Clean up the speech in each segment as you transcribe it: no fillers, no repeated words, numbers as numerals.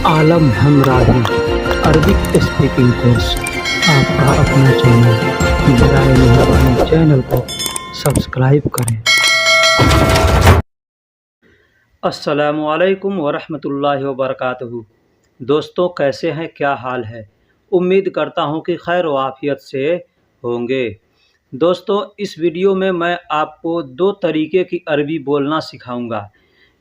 आलम हमराही Arabic speaking course आपका अपना channel. बराए मेहरबानी चैनल को सब्सक्राइब करें। अस्सलामुअलैकुम वरहमतुल्लाहि वबरकातुहू। दोस्तों, कैसे हैं, क्या हाल है? उम्मीद करता हूं कि खैर व आफियत से होंगे। दोस्तों, इस वीडियो में मैं आपको दो तरीके की अरबी बोलना सिखाऊंगा।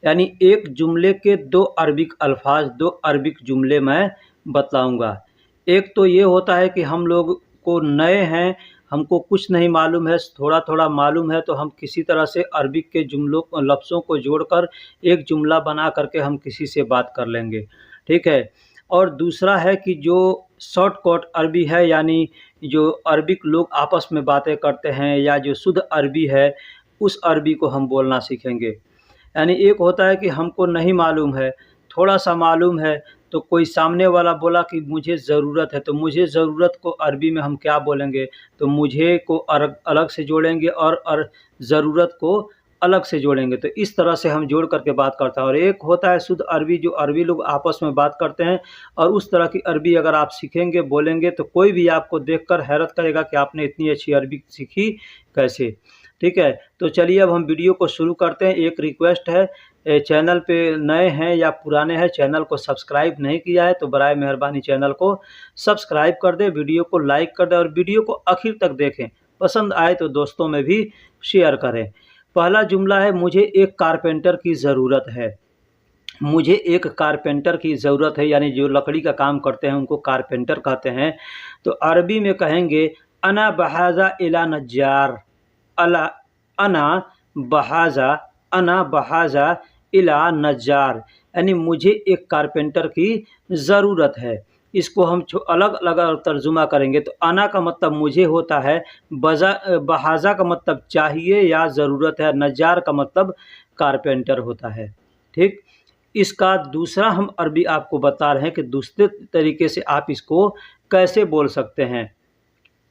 यानी एक जुमले के दो अरबिक अल्फाज, दो अरबिक जुमले मैं बतलाऊंगा। एक तो ये होता है कि हम लोग को नए हैं, हमको कुछ नहीं मालूम है, थोड़ा थोड़ा मालूम है, तो हम किसी तरह से अरबिक के जुमलों लफ्ज़ों को जोड़कर एक जुमला बना करके हम किसी से बात कर लेंगे, ठीक है। और दूसरा है कि जो शॉर्टकट अरबी है, यानी जो अरबिक लोग आपस में बातें करते हैं या जो शुद्ध अरबी है, उस अरबी को हम बोलना सीखेंगे। यानी एक होता है कि हमको नहीं मालूम है, थोड़ा-सा मालूम है, तो कोई सामने वाला बोला कि मुझे ज़रूरत है, तो मुझे ज़रूरत को अरबी में हम क्या बोलेंगे? तो मुझे को अलग से जोड़ेंगे और ज़रूरत को अलग से जोड़ेंगे। तो इस तरह से हम जोड़ करके बात करते हैं। और एक होता है शुद्ध अरबी, जो अरबी लोग आपस में बात करते हैं, और उस तरह की अरबी अगर आप सीखेंगे, बोलेंगे, तो कोई भी आपको देखकर हैरत करेगा कि आपने इतनी अच्छी अरबी सीखी कैसे? ठीक है, तो चलिए अब हम वीडियो को शुरू करते हैं। एक रिक्वेस्ट है, चैनल पे नए हैं या पुराने हैं, चैनल को सब्सक्राइब नहीं किया है तो बराए मेहरबानी चैनल को सब्सक्राइब कर दें, वीडियो को लाइक कर दें और वीडियो को आखिर तक देखें। पसंद आए तो दोस्तों में भी शेयर करें। पहला जुमला है, मुझे एक कारपेंटर की ज़रूरत है। मुझे एक कारपेंटर की ज़रूरत है, यानी जो लकड़ी का काम करते हैं उनको कारपेंटर कहते हैं। तो अरबी में कहेंगे अना बहाजा इला नज्जार। अला अना बहाजा अना बहाजा इला नज्जार, यानी मुझे एक कारपेंटर की ज़रूरत है। इसको हम अलग अलग तर्जुमा करेंगे तो अना का मतलब मुझे होता है, बहाजा का मतलब चाहिए या ज़रूरत है, नज्जार का मतलब कारपेंटर होता है। ठीक, इसका दूसरा हम अरबी आपको बता रहे हैं कि दूसरे तरीके से आप इसको कैसे बोल सकते हैं।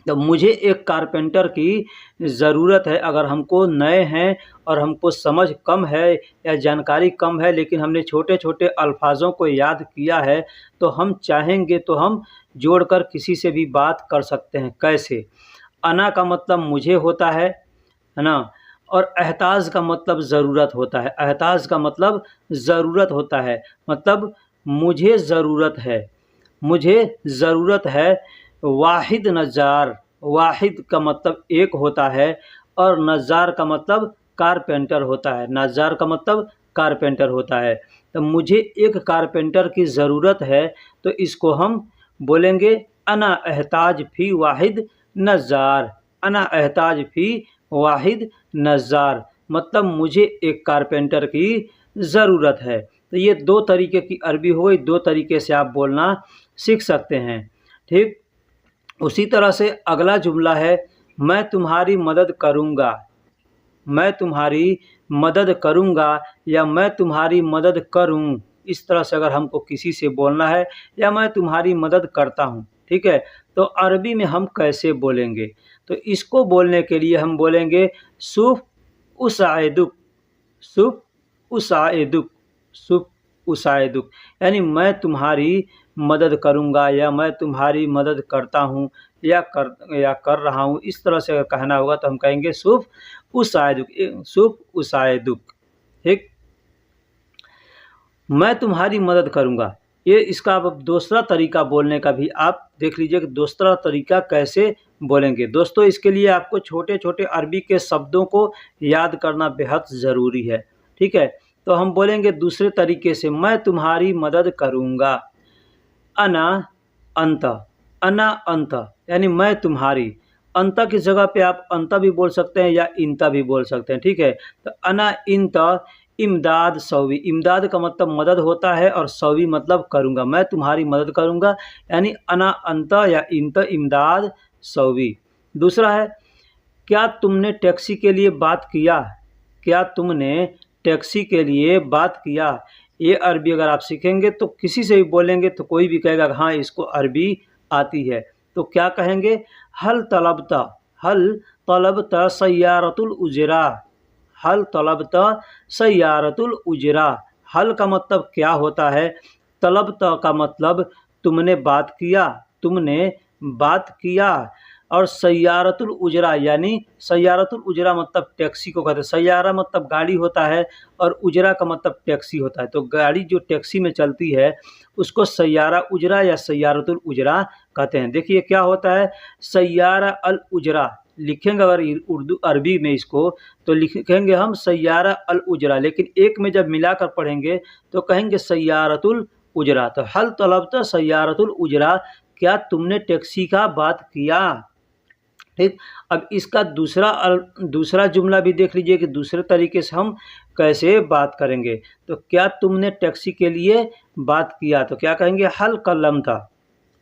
तो मुझे एक कारपेंटर की ज़रूरत है, अगर हमको नए हैं और हमको समझ कम है या जानकारी कम है, लेकिन हमने छोटे-छोटे अल्फाज़ों को याद किया है, तो हम चाहेंगे तो हम जोड़कर किसी से भी बात कर सकते हैं। कैसे? अना का मतलब मुझे होता है ना? और एहताज का मतलब ज़रूरत होता है। एहताज का मतलब ज़रूरत होता है, मतलब मुझे ज़रूरत है, मुझे ज़रूरत है। वाहिद नज़्ज़ार, वाहिद का मतलब एक होता है और नज़्ज़ार का मतलब कारपेंटर होता है। नज़्ज़ार का मतलब कारपेंटर होता है। तो मुझे एक कारपेंटर की ज़रूरत है, तो इसको हम बोलेंगे अना एहताज फ़ी वाहिद नज़्ज़ार। अना एहताज फ़ी वाहिद नज़्ज़ार, मतलब मुझे एक कारपेंटर की ज़रूरत है। तो ये दो तरीके की अरबी हो गई, दो तरीके से आप बोलना सीख सकते हैं। ठीक, उसी तरह से अगला जुमला है, मैं तुम्हारी मदद करूँगा। मैं तुम्हारी मदद करूँगा या मैं तुम्हारी मदद करूँ, इस तरह से अगर हमको किसी से बोलना है, या मैं तुम्हारी मदद करता हूँ, ठीक है। तो अरबी में हम कैसे बोलेंगे? तो इसको बोलने के लिए हम बोलेंगे सुफ़ उसाइदुक, सुफ़ उसाइदुक, सुफ़ उसाइदुक, यानी मैं तुम्हारी मदद करूँगा या मैं तुम्हारी मदद करता हूँ या कर रहा हूँ। इस तरह से अगर कहना होगा तो हम कहेंगे सुफ़ उसाइदुक, सुफ़ उसाइदुक। ठीक, मैं तुम्हारी मदद करूँगा, ये इसका अब दूसरा तरीका बोलने का भी आप देख लीजिए कि दूसरा तरीका कैसे बोलेंगे। दोस्तों, इसके लिए आपको छोटे-छोटे अरबी के शब्दों को याद करना बेहद ज़रूरी है, ठीक है। तो हम बोलेंगे दूसरे तरीके से, मैं तुम्हारी मदद करूँगा। अना अंत, अना अंत, यानी मैं तुम्हारी। अंत की जगह पे आप अंत भी बोल सकते हैं या इंता भी बोल सकते हैं, ठीक है। तो अना इंत इमदाद सौवी, इमदाद का मतलब मदद होता है और सौवी मतलब करूँगा, मैं तुम्हारी मदद करूँगा, यानी अना अंत या इंत इमदाद सौवी। दूसरा है, क्या तुमने टैक्सी के लिए बात किया? क्या तुमने टैक्सी के लिए बात किया? ये अरबी अगर आप सीखेंगे तो किसी से भी बोलेंगे तो कोई भी कहेगा हाँ इसको अरबी आती है। तो क्या कहेंगे? हल तलबता सय्यारतुल उजरा, हल तलबता सय्यारतुल उजरा। हल का मतलब क्या होता है? तलब त का मतलब तुमने बात किया, तुमने बात किया। और सय्यारतुल उजरा यानी सय्यारतुल उजरा मतलब टैक्सी को कहते हैं। सय्यारा मतलब गाड़ी होता है और उजरा का मतलब टैक्सी होता है। तो गाड़ी जो टैक्सी में चलती है उसको सय्यारा उजरा या सय्यारतुल उजरा कहते हैं। देखिए क्या होता है, सय्यारा अल उजरा लिखेंगे अगर उर्दू अरबी में इसको तो लिखेंगे हम सय्यारा अल उजरा, लेकिन एक में जब मिलाकर पढ़ेंगे तो कहेंगे सय्यारतुल उजरा। तो हल तलबत सय्यारतुल उजरा, क्या तुमने टैक्सी का बात किया। ठीक, अब इसका दूसरा जुमला भी देख लीजिए कि दूसरे तरीके से हम कैसे बात करेंगे। तो क्या तुमने टैक्सी के लिए बात किया, तो क्या कहेंगे हल कल्लमता,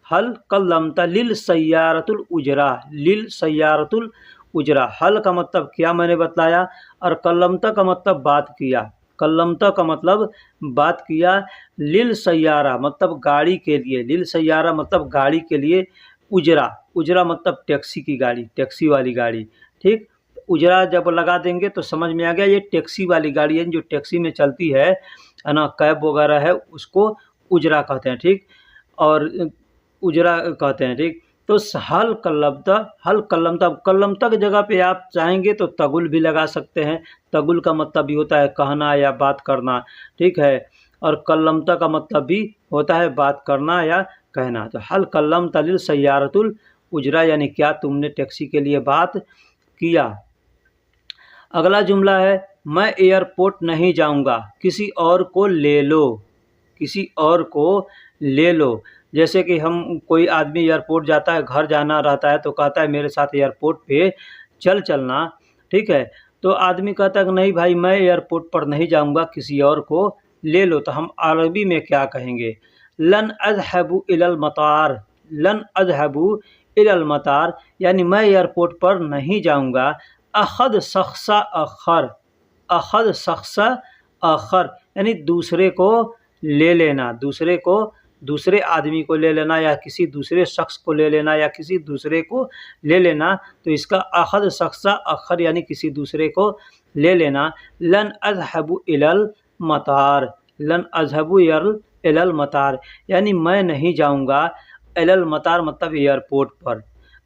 हल कल्लमता लिल सय्यारतुल उजरा, लिल सय्यारतुल उजरा। हल का मतलब क्या मैंने बताया, और कल्लमता का मतलब बात किया। कल्लमता का मतलब बात किया, लिल सय्यारा मतलब गाड़ी के लिए, लिल सय्यारा मतलब गाड़ी के लिए, उजरा, उजरा मतलब टैक्सी की गाड़ी, टैक्सी वाली गाड़ी। ठीक, उजरा जब लगा देंगे तो समझ में आ गया ये टैक्सी वाली गाड़ी है, जो टैक्सी में चलती है ना, कैब वगैरह है, उसको उजरा कहते हैं। ठीक, और उजरा कहते हैं। ठीक, तो हल कल्लमता, हल कल्लमता, कल्लमता की जगह पे आप चाहेंगे तो तगुल भी लगा सकते हैं। तगुल का मतलब भी होता है कहना या बात करना। ठीक है, और कल्लमता का मतलब भी होता है बात करना या कहना। तो हल कल्लमता लिल सय्यारतुल उजरा यानी क्या तुमने टैक्सी के लिए बात किया। अगला जुमला है, मैं एयरपोर्ट नहीं जाऊंगा, किसी और को ले लो, किसी और को ले लो। जैसे कि हम कोई आदमी एयरपोर्ट जाता है, घर जाना रहता है तो कहता है मेरे साथ एयरपोर्ट पे चलना। ठीक है, तो आदमी कहता है कि नहीं भाई मैं एयरपोर्ट पर नहीं जाऊंगा, किसी और को ले लो। तो हम अरबी में क्या कहेंगे, लन अज़हबु इलल मतार, लन अज़हबु इलल मतार यानी मैं एयरपोर्ट पर नहीं जाऊंगा। अखद शख्सा अखर, अखद शख्सा अखर यानी दूसरे को ले लेना, दूसरे को, दूसरे आदमी को ले लेना या किसी दूसरे शख्स को ले लेना या किसी दूसरे को ले लेना। तो इसका अखद शख्सा अखर यानी किसी दूसरे को ले लेना। लन अज़हबु इलल मतार, लन अज़हबु इलल मतार यानी मैं नहीं जाऊंगा, इलल मतार मतलब एयरपोर्ट पर।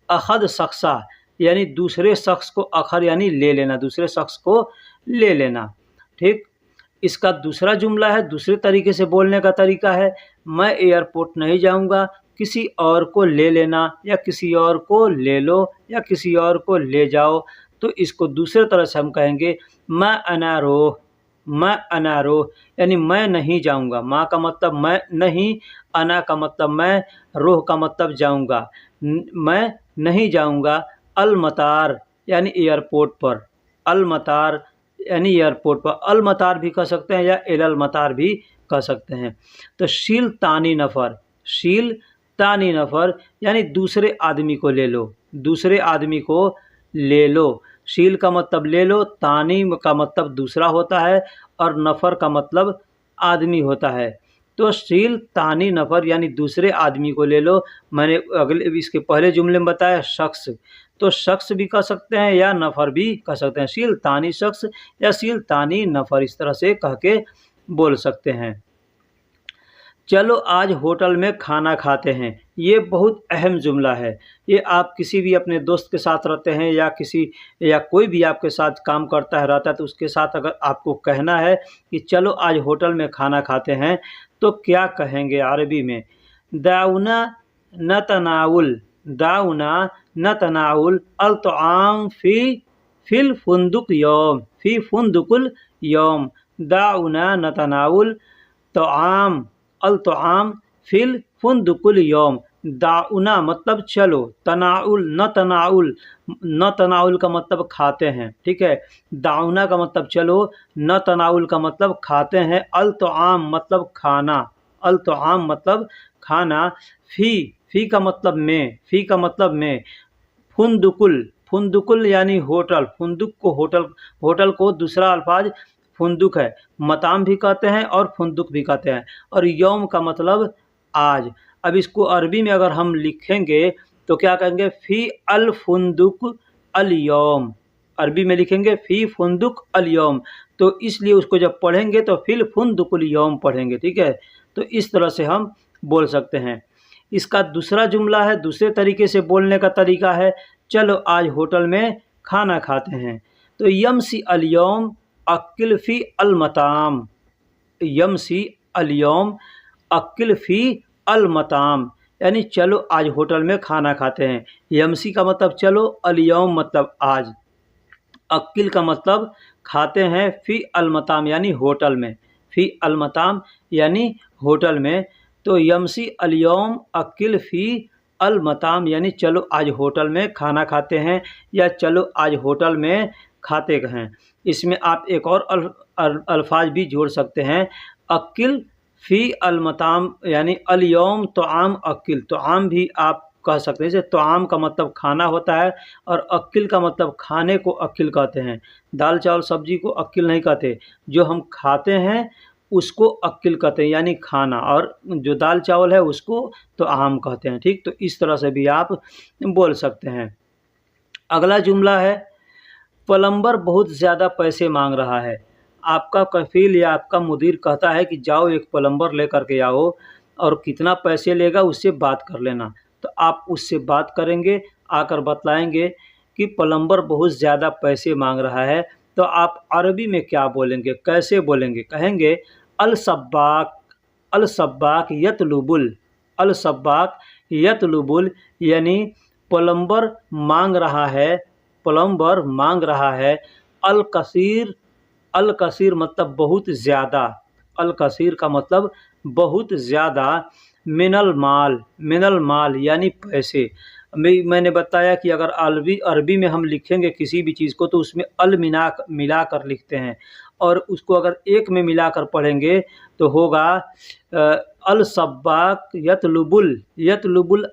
अखद शख्सा यानी दूसरे शख्स को, अखर यानी ले लेना, दूसरे शख्स को ले लेना। ठीक, इसका दूसरा जुमला है, दूसरे तरीके से बोलने का तरीका है, मैं एयरपोर्ट नहीं जाऊंगा, किसी और को ले लेना या किसी और को ले लो या किसी और को ले जाओ। तो इसको दूसरे तरह से हम कहेंगे मैं अनारोह, मैं अनारोह यानी मैं नहीं जाऊंगा। माँ का मतलब मैं नहीं, अना का मतलब मैं, रोह का मतलब जाऊंगा, मैं नहीं जाऊंगा। अल मतार यानी एयरपोर्ट पर, अल मतार यानी एयरपोर्ट पर, अल मतार भी कह सकते हैं या इलल मतार भी कह सकते हैं। तो शील तानी नफ़र, शील तानी नफ़र यानी दूसरे आदमी को ले लो, दूसरे आदमी को ले लो। शील का मतलब ले लो, तानी का मतलब दूसरा होता है और नफ़र का मतलब आदमी होता है। तो शील तानी नफ़र यानी दूसरे आदमी को ले लो। मैंने अगले इसके पहले जुमले में बताया शख्स, तो शख्स भी कह सकते हैं या नफ़र भी कह सकते हैं। शील तानी शख्स या शील तानी नफ़र इस तरह से कह के बोल सकते हैं। चलो आज होटल में खाना खाते हैं, ये बहुत अहम जुमला है। ये आप किसी भी अपने दोस्त के साथ रहते हैं या किसी या कोई भी आपके साथ काम करता है रहता है तो उसके साथ अगर आपको कहना है कि चलो आज होटल में खाना खाते हैं तो क्या कहेंगे अरबी में, दाउना न तनाउल, दाउना न तनाउल अल तआम फिल फुंदुक यौम, फी फुंदुकुल यौम, दाउना न तनाउल तआम अल तआम फिल फुंदुकुल यौम। दाउना मतलब चलो, तनाउल न तनाउल, न तनाउल का मतलब खाते हैं। ठीक है, दाउना का मतलब चलो, न तनाउल का मतलब खाते हैं, अल तआम मतलब खाना, अल तआम मतलब खाना, फी का मतलब में, फी का मतलब में, फुंदुकुल, फुंदुकुल यानी होटल, फुंदुक को होटल, होटल को दूसरा अल्फाज फुंदुक है, मताम भी कहते हैं और फुंदुक भी कहते हैं, और यौम का मतलब आज। अब इसको अरबी में अगर हम लिखेंगे तो क्या कहेंगे, फ़ी अल फुंदुक अल यौम, अरबी में लिखेंगे फ़ी फुंदुक अल यौम। तो इसलिए उसको जब पढ़ेंगे तो फिल फुंदुकुल यौम पढ़ेंगे। ठीक है, तो इस तरह से हम बोल सकते हैं। इसका दूसरा जुमला है, दूसरे तरीके से बोलने का तरीका है, चलो आज होटल में खाना खाते हैं। तो यमसी अल-यौम अक्किल फ़ी अल-मताम, यमसी अल-यौम अक्किल फ़ी अल-मताम, यानी चलो आज होटल में खाना खाते हैं। यमसी का मतलब चलो, अल-यौम मतलब आज, अक्किल का मतलब खाते हैं, फ़ी अल-मताम यानी होटल में, फ़ी अल-मताम यानी होटल में। तो यमसी अल-यौम अक्किल फ़ी अल-मताम यानी चलो आज होटल में खाना खाते हैं, या चलो आज होटल में खाते हैं। इसमें आप एक और अल्फाज भी जोड़ सकते हैं, अक्किल फ़ी अल-मताम यानी अल-यौम तोआम अक्किल, तोआम भी आप कह सकते हैं। जैसे तोआम का मतलब खाना होता है और अक्किल का मतलब खाने को अक्किल कहते हैं। दाल चावल सब्जी को अक्किल नहीं कहते, जो हम खाते हैं उसको अक्किल कहते हैं यानी खाना, और जो दाल चावल है उसको तोआम कहते हैं। ठीक, तो इस तरह से भी आप बोल सकते हैं। अगला जुमला है, प्लम्बर बहुत ज़्यादा पैसे मांग रहा है। आपका कफ़ील या आपका मुदीर कहता है कि जाओ एक प्लम्बर लेकर के आओ, और कितना पैसे लेगा उससे बात कर लेना। तो आप उससे बात करेंगे, आकर बतलाएंगे कि प्लम्बर बहुत ज़्यादा पैसे मांग रहा है। तो आप अरबी में क्या बोलेंगे, कैसे बोलेंगे? कहेंगे अल-सब्बाक, अल-सब्बाक यतलुबुल, अल-सब्बाक यतलुबुल यानी प्लम्बर मांग रहा है, प्लम्बर मांग रहा है। अल-कसीर, अल-कसीर मतलब बहुत ज़्यादा, अल-कसीर का मतलब बहुत ज़्यादा। मिनल माल, मिनल माल यानी पैसे। मैंने बताया कि अगर अरबी में हम लिखेंगे किसी भी चीज़ को तो उसमें अल मिलाकर लिखते हैं, और उसको अगर एक में मिलाकर पढ़ेंगे तो होगा अल-सब्बाक यतलुबुल, यतलुबुल,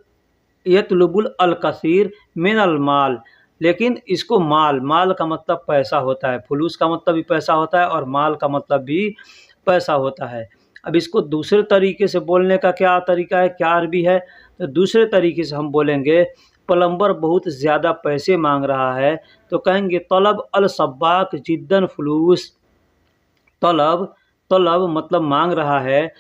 यतलुबुल अल-कसीर मिनल माल। लेकिन इसको माल, माल का मतलब पैसा होता है, फुलूस का मतलब भी पैसा होता है और माल का मतलब भी पैसा होता है। अब इसको दूसरे तरीके से बोलने का क्या तरीका है, क्या अरबी है? तो दूसरे तरीके से हम बोलेंगे, प्लम्बर बहुत ज़्यादा पैसे मांग रहा है, तो कहेंगे तलब अल-सब्बाक जिद्दन फुलूस। तलब, तलब मतलब मांग रहा है,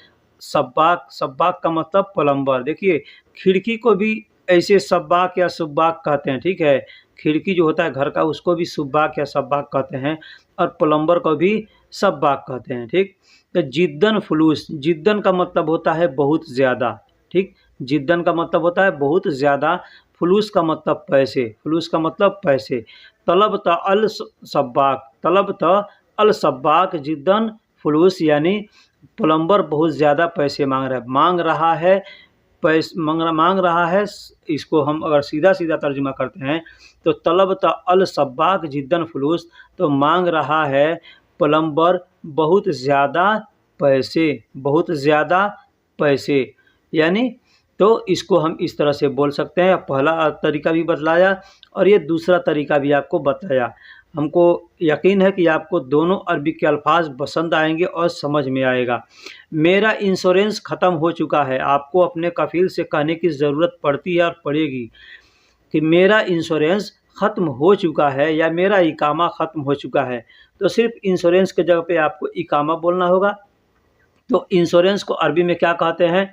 सब्बाक, सब्बाक का मतलब प्लम्बर। देखिए, खिड़की को भी ऐसे सब्बाक या सुब्बाक कहते हैं, ठीक है? खिड़की जो होता है घर का उसको भी सुब्बाक या सब्बाक कहते हैं, और प्लम्बर को भी सब्बाक कहते हैं। ठीक, तो जिद्दन फुलूस, जिद्दन का मतलब होता है बहुत ज़्यादा। ठीक, जिद्दन का मतलब होता है बहुत ज़्यादा, फुलूस का मतलब पैसे, फुलूस का मतलब पैसे। तलब त अल सब्बाक, तलब त अल सब्बाक जिद्दन फुलूस यानी प्लम्बर बहुत ज़्यादा पैसे मांग रहा है, मांग रहा है। इसको हम अगर सीधा सीधा तर्जुमा करते हैं तो तलब त अल सब्बाक जिद्दन फुलूस, तो मांग रहा है प्लम्बर बहुत ज़्यादा पैसे, बहुत ज़्यादा पैसे यानी। तो इसको हम इस तरह से बोल सकते हैं। पहला तरीका भी बतलाया और ये दूसरा तरीका भी आपको बताया। हमको यकीन है कि आपको दोनों अरबी के अल्फाज पसंद आएंगे और समझ में आएगा। मेरा इंश्योरेंस ख़त्म हो चुका है, आपको अपने कफ़ील से कहने की ज़रूरत पड़ती है और पड़ेगी कि मेरा इंश्योरेंस ख़त्म हो चुका है या मेरा इकामा ख़त्म हो चुका है। तो सिर्फ इंश्योरेंस के जगह पे आपको इकामा बोलना होगा। तो इंश्योरेंस को अरबी में क्या कहते हैं?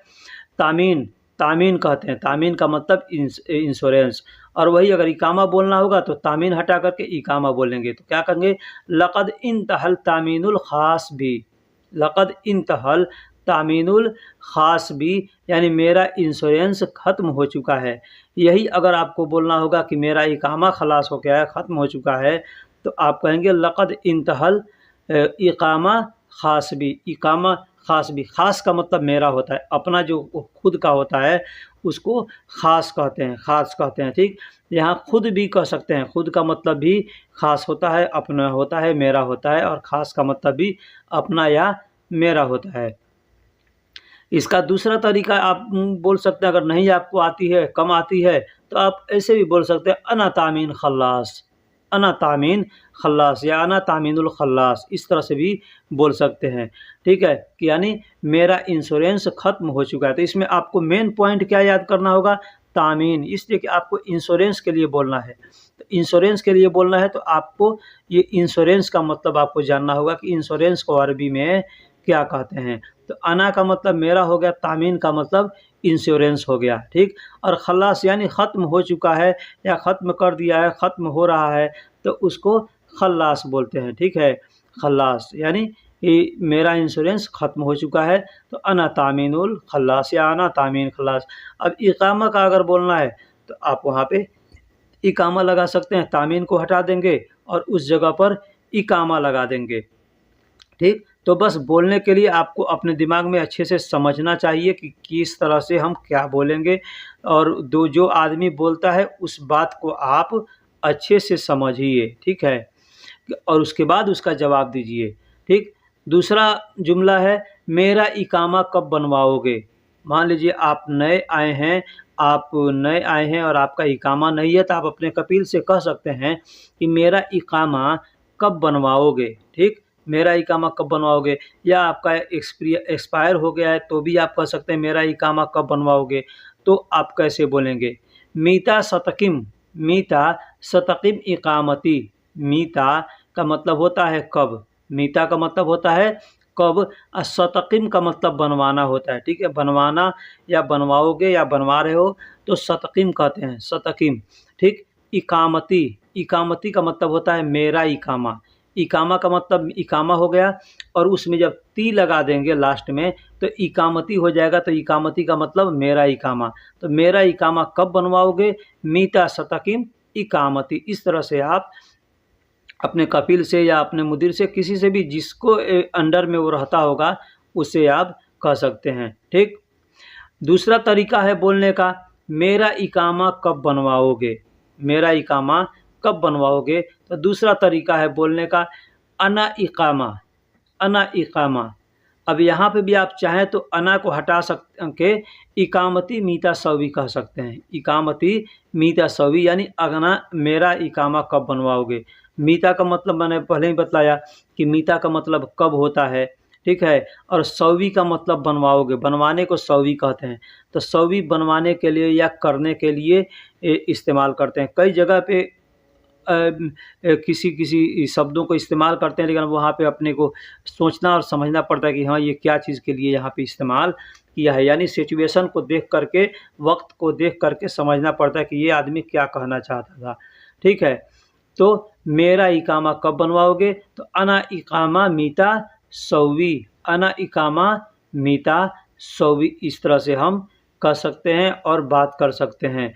तामीन, तामीन कहते हैं। तामीन का मतलब इंश्योरेंस। और वही अगर इकामा बोलना होगा तो तामीन हटा करके इकामा बोलेंगे। तो क्या कहेंगे? लक़द इंतहल तामीनुल ख़ास भी, लक़द इंतहल तामीनुल ख़ास भी यानी मेरा इंश्योरेंस ख़त्म हो चुका है। यही अगर आपको बोलना होगा कि मेरा इकामा खलास हो गया है, ख़त्म हो चुका है, तो आप कहेंगे लक़द इंतहल इकामा ख़ास भी, इकामा ख़ास भी। ख़ास का मतलब मेरा होता है, अपना जो खुद का होता है उसको ख़ास कहते हैं, ख़ास कहते हैं। ठीक, यहाँ खुद भी कह सकते हैं, खुद का मतलब भी ख़ास होता है, अपना होता है, मेरा होता है, और ख़ास का मतलब भी अपना या मेरा होता है। इसका दूसरा तरीका आप बोल सकते हैं, अगर नहीं आपको आती है, कम आती है, तो आप ऐसे भी बोल सकते हैं अना तामीन खल्लास, अना तामीन खल्लास या अना तामीनुल खल्लास, इस तरह से भी बोल सकते हैं। ठीक है, कि यानी मेरा इंश्योरेंस ख़त्म हो चुका है। तो इसमें आपको मेन पॉइंट क्या याद करना होगा? तामीन, इसलिए कि आपको इंश्योरेंस के लिए बोलना है। तो इंश्योरेंस के लिए बोलना है तो आपको ये इंश्योरेंस का मतलब आपको जानना होगा कि इंश्योरेंस को अरबी में क्या कहते हैं। तो तो अना का मतलब मेरा हो गया, तामीन का मतलब इंश्योरेंस हो गया, ठीक। और खल्लास यानी ख़त्म हो चुका है या ख़त्म कर दिया है, ख़त्म हो रहा है, तो उसको खल्लास बोलते हैं, ठीक है। खल्लास यानी कि मेरा इंश्योरेंस ख़त्म हो चुका है, तो अना तामीनुल खल्लास या अना तामीन खल्लास। अब इकामा का अगर बोलना है तो आप वहाँ पे इकामा लगा सकते हैं, तामीन को हटा देंगे और उस जगह पर इकामा लगा देंगे, ठीक। तो बस बोलने के लिए आपको अपने दिमाग में अच्छे से समझना चाहिए कि किस तरह से हम क्या बोलेंगे, और जो आदमी बोलता है उस बात को आप अच्छे से समझिए, ठीक है, और उसके बाद उसका जवाब दीजिए, ठीक। दूसरा जुमला है, मेरा इकामा कब बनवाओगे। मान लीजिए आप नए आए हैं और आपका इकामा नहीं है, तो आप अपने कफील से कह सकते हैं कि मेरा इकामा कब बनवाओगे, ठीक। मेरा इकामा कब बनवाओगे, या आपका एक्सपायर हो गया है तो भी आप कह सकते हैं मेरा इकामा कब बनवाओगे। तो आप कैसे बोलेंगे, मीता सतकिम इकामती। मीता का मतलब होता है कब, मीता का मतलब होता है कब, और सतकिम का मतलब बनवाना होता है, ठीक है। बनवाना या बनवाओगे या बनवा रहे हो तो सतकिम कहते हैं, सतकिम, ठीक। इकामती, इकामती का मतलब होता है मेरा इकामा। इकामा का मतलब इकामा हो गया, और उसमें जब ती लगा देंगे लास्ट में तो इकामती हो जाएगा, तो इकामती का मतलब मेरा इकामा। तो मेरा इकामा कब बनवाओगे, मीता सतकिम इकामती। इस तरह से आप अपने कफील से या अपने मुदीर से, किसी से भी जिसको अंडर में वो रहता होगा, उससे आप कह सकते हैं, ठीक। दूसरा तरीका है बोलने का, मेरा इकामा कब बनवाओगे। मेरा इकामा कब बनवाओगे, तो दूसरा तरीका है बोलने का, अना इकामा। अना इकामा। अब यहाँ पे भी आप चाहें तो अना को हटा के इकामती मीता सवी कह सकते हैं। इकामती मीता सवी यानी अगना, मेरा इकामा कब बनवाओगे। मीता का मतलब मैंने पहले ही बतलाया कि मीता का मतलब कब होता है, ठीक है। और सवी का मतलब बनवाओगे, बनवाने को सवी कहते हैं। तो सवी बनवाने के लिए या करने के लिए इस्तेमाल करते हैं। कई जगह पे किसी किसी शब्दों को इस्तेमाल करते हैं, लेकिन वहाँ पे अपने को सोचना और समझना पड़ता है कि हाँ, ये क्या चीज़ के लिए यहाँ पे इस्तेमाल किया है। यानी सिचुएशन को देख करके, वक्त को देख करके समझना पड़ता है कि ये आदमी क्या कहना चाहता था, ठीक है। तो मेरा इकामा कब बनवाओगे, तो अना इकामा मीता सौवी, अना इकामा मीता सौवी। इस तरह से हम कह सकते हैं और बात कर सकते हैं।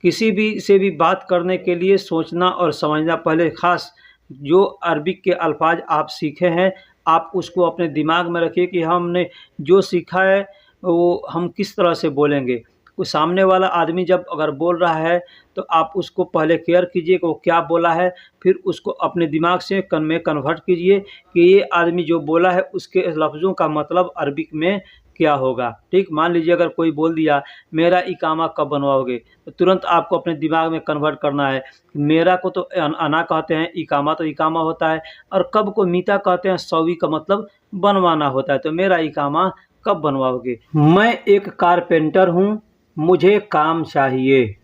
किसी भी से भी बात करने के लिए सोचना और समझना पहले, ख़ास जो अरबिक के अल्फाज आप सीखे हैं, आप उसको अपने दिमाग में रखिए कि हमने जो सीखा है वो हम किस तरह से बोलेंगे। कोई सामने वाला आदमी जब अगर बोल रहा है तो आप उसको पहले केयर कीजिए कि वो क्या बोला है, फिर उसको अपने दिमाग से में कन्वर्ट कीजिए कि ये आदमी जो बोला है उसके लफ्ज़ों का मतलब अरबिक में क्या होगा, ठीक। मान लीजिए अगर कोई बोल दिया मेरा इकामा कब बनवाओगे, तो तुरंत आपको अपने दिमाग में कन्वर्ट करना है। मेरा को तो अना कहते हैं, इकामा तो इकामा होता है, और कब को मीता कहते हैं, सौवी का मतलब बनवाना होता है। तो मेरा इकामा कब बनवाओगे। मैं एक कारपेंटर हूँ, मुझे काम चाहिए।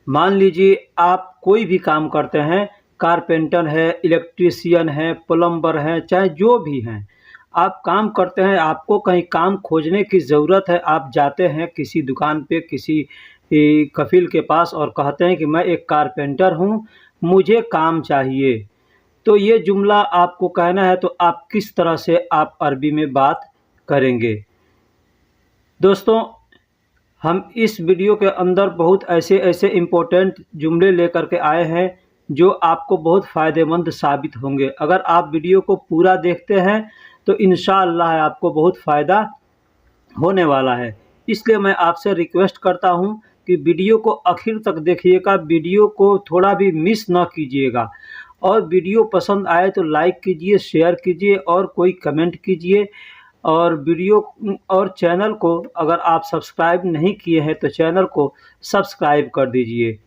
मान लीजिए आप कोई भी काम करते हैं, कारपेंटर है, इलेक्ट्रीशियन है, प्लम्बर है, चाहे जो भी हैं, आप काम करते हैं, आपको कहीं काम खोजने की ज़रूरत है, आप जाते हैं किसी दुकान पे, किसी कफील के पास और कहते हैं कि मैं एक कारपेंटर हूँ, मुझे काम चाहिए। तो ये जुमला आपको कहना है, तो आप किस तरह से आप अरबी में बात करेंगे। दोस्तों, हम इस वीडियो के अंदर बहुत ऐसे इम्पोर्टेंट जुमले लेकर के आए हैं जो आपको बहुत फ़ायदेमंद साबित होंगे। अगर आप वीडियो को पूरा देखते हैं तो इंशाअल्लाह आपको बहुत फ़ायदा होने वाला है। इसलिए मैं आपसे रिक्वेस्ट करता हूं कि वीडियो को आखिर तक देखिएगा, वीडियो को थोड़ा भी मिस ना कीजिएगा, और वीडियो पसंद आए तो लाइक कीजिए, शेयर कीजिए और कोई कमेंट कीजिए। और वीडियो और चैनल को अगर आप सब्सक्राइब नहीं किए हैं तो चैनल को सब्सक्राइब कर दीजिए।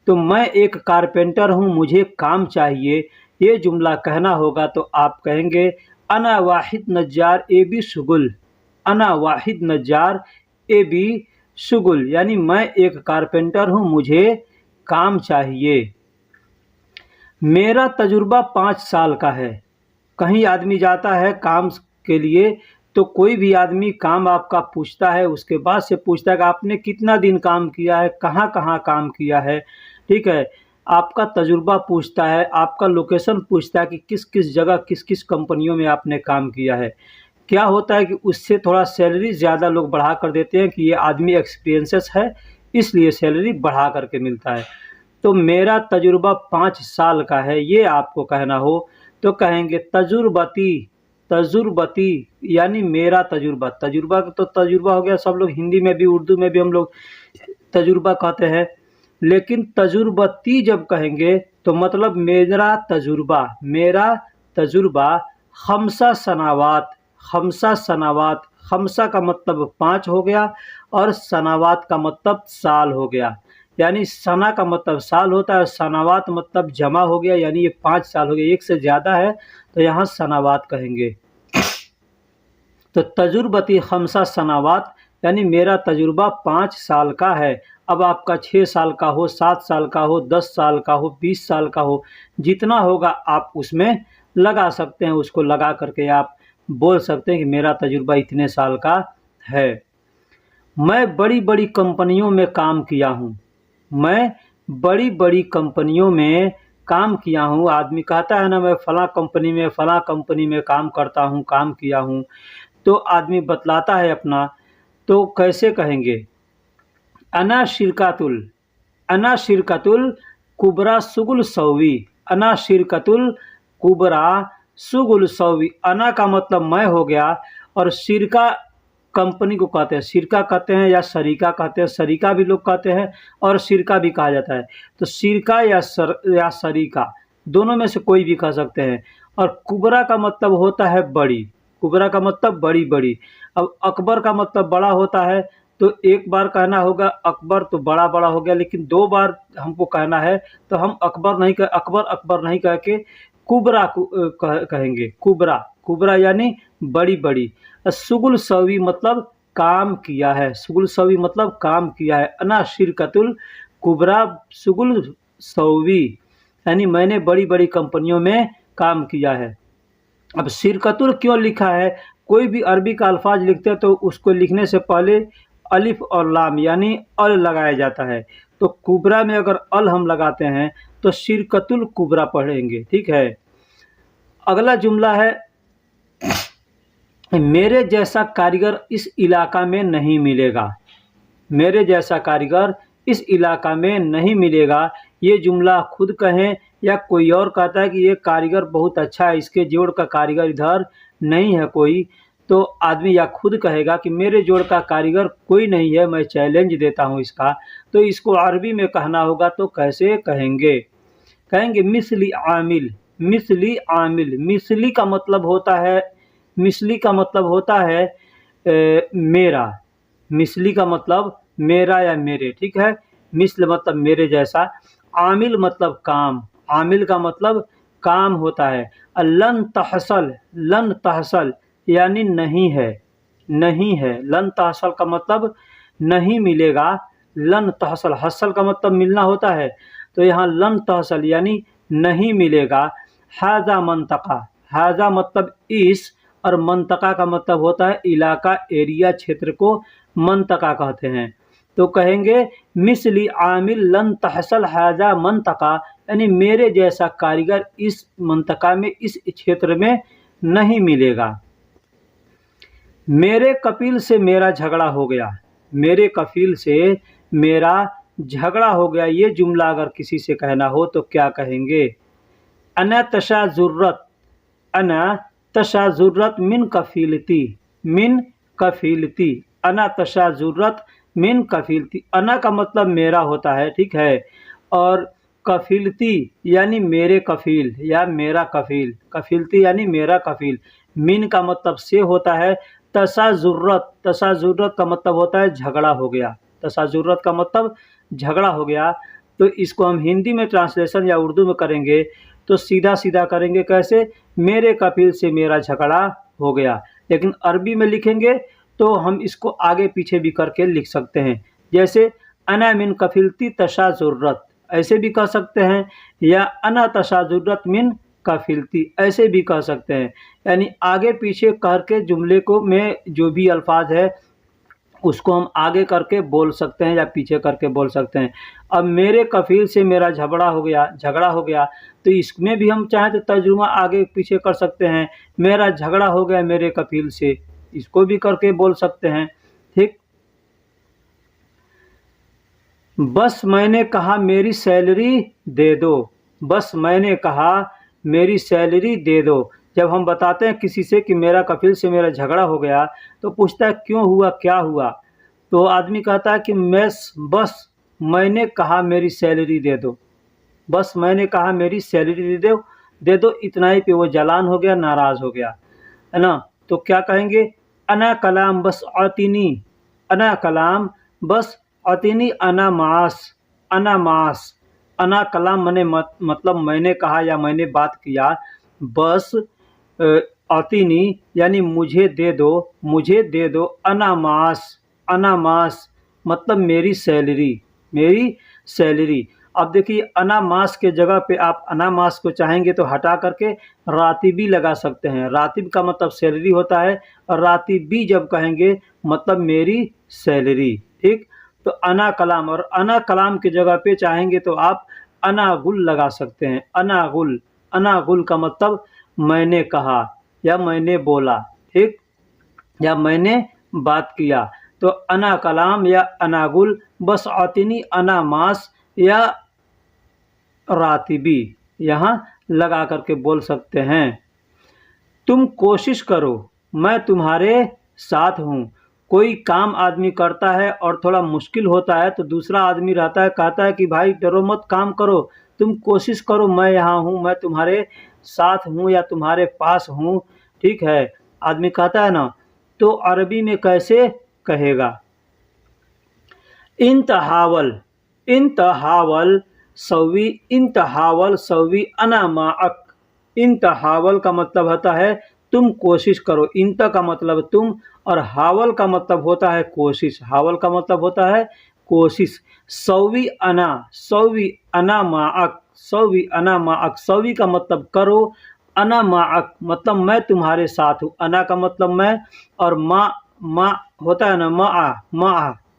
तो मैं एक कारपेंटर हूं, मुझे काम चाहिए, ये जुमला कहना होगा तो आप कहेंगे अना वाहिद नज्जार ए बी शुगुल। अना वाहिद नज्जार ए बी शुगुल यानी मैं एक कारपेंटर हूं, मुझे काम चाहिए। मेरा तजुर्बा 5 साल का है। कहीं आदमी जाता है काम के लिए तो कोई भी आदमी काम आपका पूछता है, उसके बाद से पूछता है कि आपने कितना दिन काम किया है, कहाँ-कहाँ काम किया है, ठीक है? आपका तजुर्बा पूछता है, आपका लोकेशन पूछता है कि किस-किस जगह, किस-किस कंपनियों में आपने काम किया है। क्या होता है कि उससे थोड़ा सैलरी ज़्यादा लोग बढ़ा कर देते हैं कि ये आदमी एक्सपीरियंसेस है, इसलिए सैलरी बढ़ा कर के मिलता है। तो मेरा तजुर्बा 5 साल का है, ये आपको कहना हो तो कहेंगे तजुर्बती। तजुर्बती यानी मेरा तजुर्बा। तजुर्बा तो तजुर्बा हो गया, सब लोग हिंदी में भी, उर्दू में भी हम लोग तजुर्बा कहते हैं। लेकिन तजुर्बती जब कहेंगे तो मतलब मेरा तजुर्बा खमसा सनावात। खमसा सनावात, खमसा का मतलब 5 हो गया और सनावात का मतलब साल हो गया। यानी सना का मतलब साल होता है और सनावात मतलब जमा हो गया, यानी ये 5 साल हो गए, एक से ज़्यादा है तो यहाँ सनावात कहेंगे। तो तजुर्बती खमसा सनावात यानी मेरा तजुर्बा 5 साल का है। अब आपका 6 साल का हो, 7 साल का हो, 10 साल का हो, 20 साल का हो, जितना होगा आप उसमें लगा सकते हैं। उसको लगा करके आप बोल सकते हैं कि मेरा तजुर्बा इतने साल का है। मैं बड़ी-बड़ी कंपनियों में काम किया हूँ। मैं बड़ी-बड़ी कंपनियों में काम किया हूँ। आदमी कहता है ना, मैं फलाँ कंपनी में काम करता हूँ, काम किया हूँ। तो आदमी बतलाता है अपना, तो कैसे कहेंगे? अना शिरकतुल कुबरा सुगुल सौवी। अना शिरकतुल कुबरा सुगुल सौवी। अना का मतलब मैं हो गया और शिरका कंपनी को कहते हैं। शिरका कहते हैं या शरीका कहते हैं, शरीका भी लोग कहते हैं और शिरका भी कहा जाता है। तो शिरका या शरीका दोनों में से कोई भी कह सकते हैं। और कुबरा का मतलब होता है बड़ी। कुबरा का मतलब बड़ी-बड़ी। अब अकबर का मतलब बड़ा होता है, तो एक बार कहना होगा अकबर तो बड़ा-बड़ा हो गया, लेकिन 2 बार हमको कहना है तो हम अकबर नहीं कह के कुबरा कहेंगे। कुबरा, कुबरा यानी बड़ी-बड़ी। सुगुल सवी मतलब काम किया है। सुगुल सवी मतलब काम किया है। अना शिरकतुल कुबरा सुगुल सवी यानी मैंने बड़ी-बड़ी कंपनियों में काम किया है। अब शिरकतुल क्यों लिखा है? कोई भी अरबी का अल्फाज लिखते हैं तो उसको लिखने से पहले अलिफ और लाम यानी अल लगाया जाता है। तो कुबरा में अगर अल हम लगाते हैं तो शिरकतुल कुबरा पढ़ेंगे, ठीक है। अगला जुमला है, मेरे जैसा कारीगर इस इलाका में नहीं मिलेगा। मेरे जैसा कारीगर इस इलाका में नहीं मिलेगा। ये जुमला खुद कहें या कोई और कहता है कि ये कारीगर बहुत अच्छा है, इसके जोड़ का कारीगर इधर नहीं है कोई, तो आदमी या खुद कहेगा कि मेरे जोड़ का कारीगर कोई नहीं है, मैं चैलेंज देता हूँ इसका। तो इसको अरबी में कहना होगा तो कैसे कहेंगे? कहेंगे मिस्ली आमिल। मिस्ली आमिल। मिस्ली का मतलब होता है मेरा। मिस्ली का मतलब मेरा या मेरे, ठीक है। मिस्ल मतलब मेरे जैसा, आमिल मतलब काम। आमिल का मतलब काम होता है। लन तहसल यानी नहीं है, नहीं है। लन तहसल का मतलब नहीं मिलेगा। लन तहसल, हसल का मतलब मिलना होता है, तो यहाँ लन तहसल यानी नहीं मिलेगा। हाजा मंतका, हाजा मतलब इस, और मंतका का मतलब होता है इलाका, एरिया, क्षेत्र को मंतका कहते हैं। तो कहेंगे मिस्ली आमिल लन तहसल हाजा मंतका यानी मेरे जैसा कारीगर इस मंतका में, इस क्षेत्र में नहीं मिलेगा। मेरे कफील से मेरा झगड़ा हो गया। मेरे कफील से मेरा झगड़ा हो गया। ये जुमला अगर किसी से कहना हो तो क्या कहेंगे? अना तशाजुर्रत, अना तशाजुर्रत मिन कफीलती। मिन कफीलती, अना तशाजुर्रत मिन कफीलती। अना का मतलब मेरा होता है, ठीक है। और कफीलती यानी मेरे कफील या मेरा कफील। कफीलती यानी मेरा कफील। मिन का मतलब से होता है। तशाजुर्रत, तशाजुर्रत का मतलब होता है झगड़ा हो गया। तशाजुर्रत का मतलब झगड़ा हो गया। तो इसको हम हिंदी में ट्रांसलेशन या उर्दू में करेंगे तो सीधा-सीधा करेंगे कैसे? मेरे कफील से मेरा झगड़ा हो गया। लेकिन अरबी में लिखेंगे तो हम इसको आगे पीछे भी करके लिख सकते हैं। जैसे अना मिन कफीलती तशाजुर्रत, ऐसे भी कह सकते हैं, या अना तशाजुर्रत मिन कफिल थी, ऐसे भी कह सकते हैं। यानी आगे पीछे करके जुमले को में जो भी अल्फाज है उसको हम आगे करके बोल सकते हैं या पीछे करके बोल सकते हैं। अब मेरे कफ़ील से मेरा झगड़ा हो गया, तो इसमें भी हम चाहें तो तर्जुमा आगे पीछे कर सकते हैं। मेरा झगड़ा हो गया मेरे कफ़ील से, इसको भी करके बोल सकते हैं। ठीक। बस मैंने कहा मेरी सैलरी दे दो, बस मैंने कहा मेरी सैलरी दे दो। जब हम बताते हैं किसी से कि मेरा कफ़ील से मेरा झगड़ा हो गया, तो पूछता है क्यों हुआ, क्या हुआ? तो आदमी कहता है कि बस मैंने कहा मेरी सैलरी दे दो, बस मैंने कहा मेरी सैलरी दे दो, इतना ही पे वो जलान हो गया, नाराज़ हो गया, है ना? तो क्या कहेंगे? अना कलाम बस आतिनी, अना कलाम बस आतिनी अना मास, अना मास। अना कलाम मने मतलब मैंने कहा या मैंने बात किया, बस आतिनी यानी मुझे दे दो, अना मास, अना मास मतलब मेरी सैलरी। अब देखिए अना मास के जगह पे आप अना मास को चाहेंगे तो हटा करके रातिबी लगा सकते हैं। रातिब का मतलब सैलरी होता है, और रातिबी जब कहेंगे मतलब मेरी सैलरी। ठीक। तो अना कलाम, और अना कलाम की जगह पे चाहेंगे तो आप अना गुल लगा सकते हैं। अना गुल का मतलब मैंने कहा या मैंने बोला। ठीक। या मैंने बात किया। तो अना कलाम या अना गुल बस आतिनी अना मास या रातिबी यहाँ लगा करके बोल सकते हैं। तुम कोशिश करो, मैं तुम्हारे साथ हूँ। कोई काम आदमी करता है और थोड़ा मुश्किल होता है तो दूसरा आदमी रहता है, कहता है कि भाई डरो मत, काम करो, तुम कोशिश करो, मैं यहाँ हूँ, मैं तुम्हारे साथ हूँ या तुम्हारे पास हूँ। ठीक है, आदमी कहता है ना। तो अरबी में कैसे कहेगा? इंतहावल, इंतहावल सवी, इंतहावल सवी अना माअक। इंतहावल का मतलब होता है तुम कोशिश करो। इंत का मतलब तुम, और हावल का मतलब होता है कोशिश। हावल का मतलब होता है कोशिश। सवी अना माअक, सवी अना माअक। सवी का मतलब करो, अना माअक मतलब मैं तुम्हारे साथ हूँ। अना का मतलब मैं, और मा होता है ना,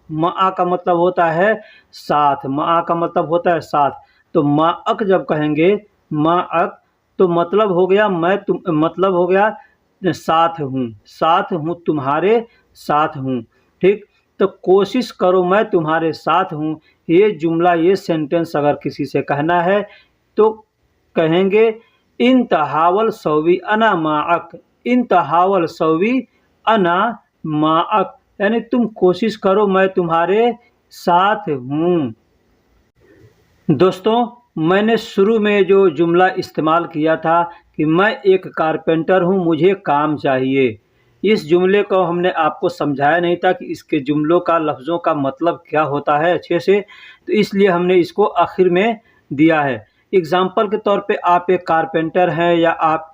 मा का मतलब होता है साथ। मा का मतलब होता है साथ। तो माअक जब कहेंगे, माअक तो मतलब हो गया मतलब हो गया साथ हूँ, तुम्हारे साथ हूँ। ठीक। तो कोशिश करो, मैं तुम्हारे साथ हूँ। ये जुमला, ये सेंटेंस अगर किसी से कहना है तो कहेंगे इन तहावल सवी अना माअक, इन तहावल सवी अना माअक, यानी तुम कोशिश करो, मैं तुम्हारे साथ हूँ। दोस्तों, मैंने शुरू में जो जुमला इस्तेमाल किया था कि मैं एक कारपेंटर हूँ, मुझे काम चाहिए, इस जुमले को हमने आपको समझाया नहीं था कि इसके जुमलों का, लफ्ज़ों का मतलब क्या होता है अच्छे से, तो इसलिए हमने इसको आखिर में दिया है। एग्ज़ाम्पल के तौर पे आप एक कारपेंटर हैं, या आप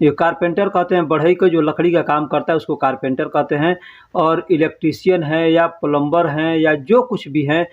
ये कारपेंटर कहते हैं बढ़ई को, जो लकड़ी का काम करता है उसको कारपेंटर कहते हैं। और इलेक्ट्रीशियन है या प्लम्बर हैं या जो कुछ भी हैं,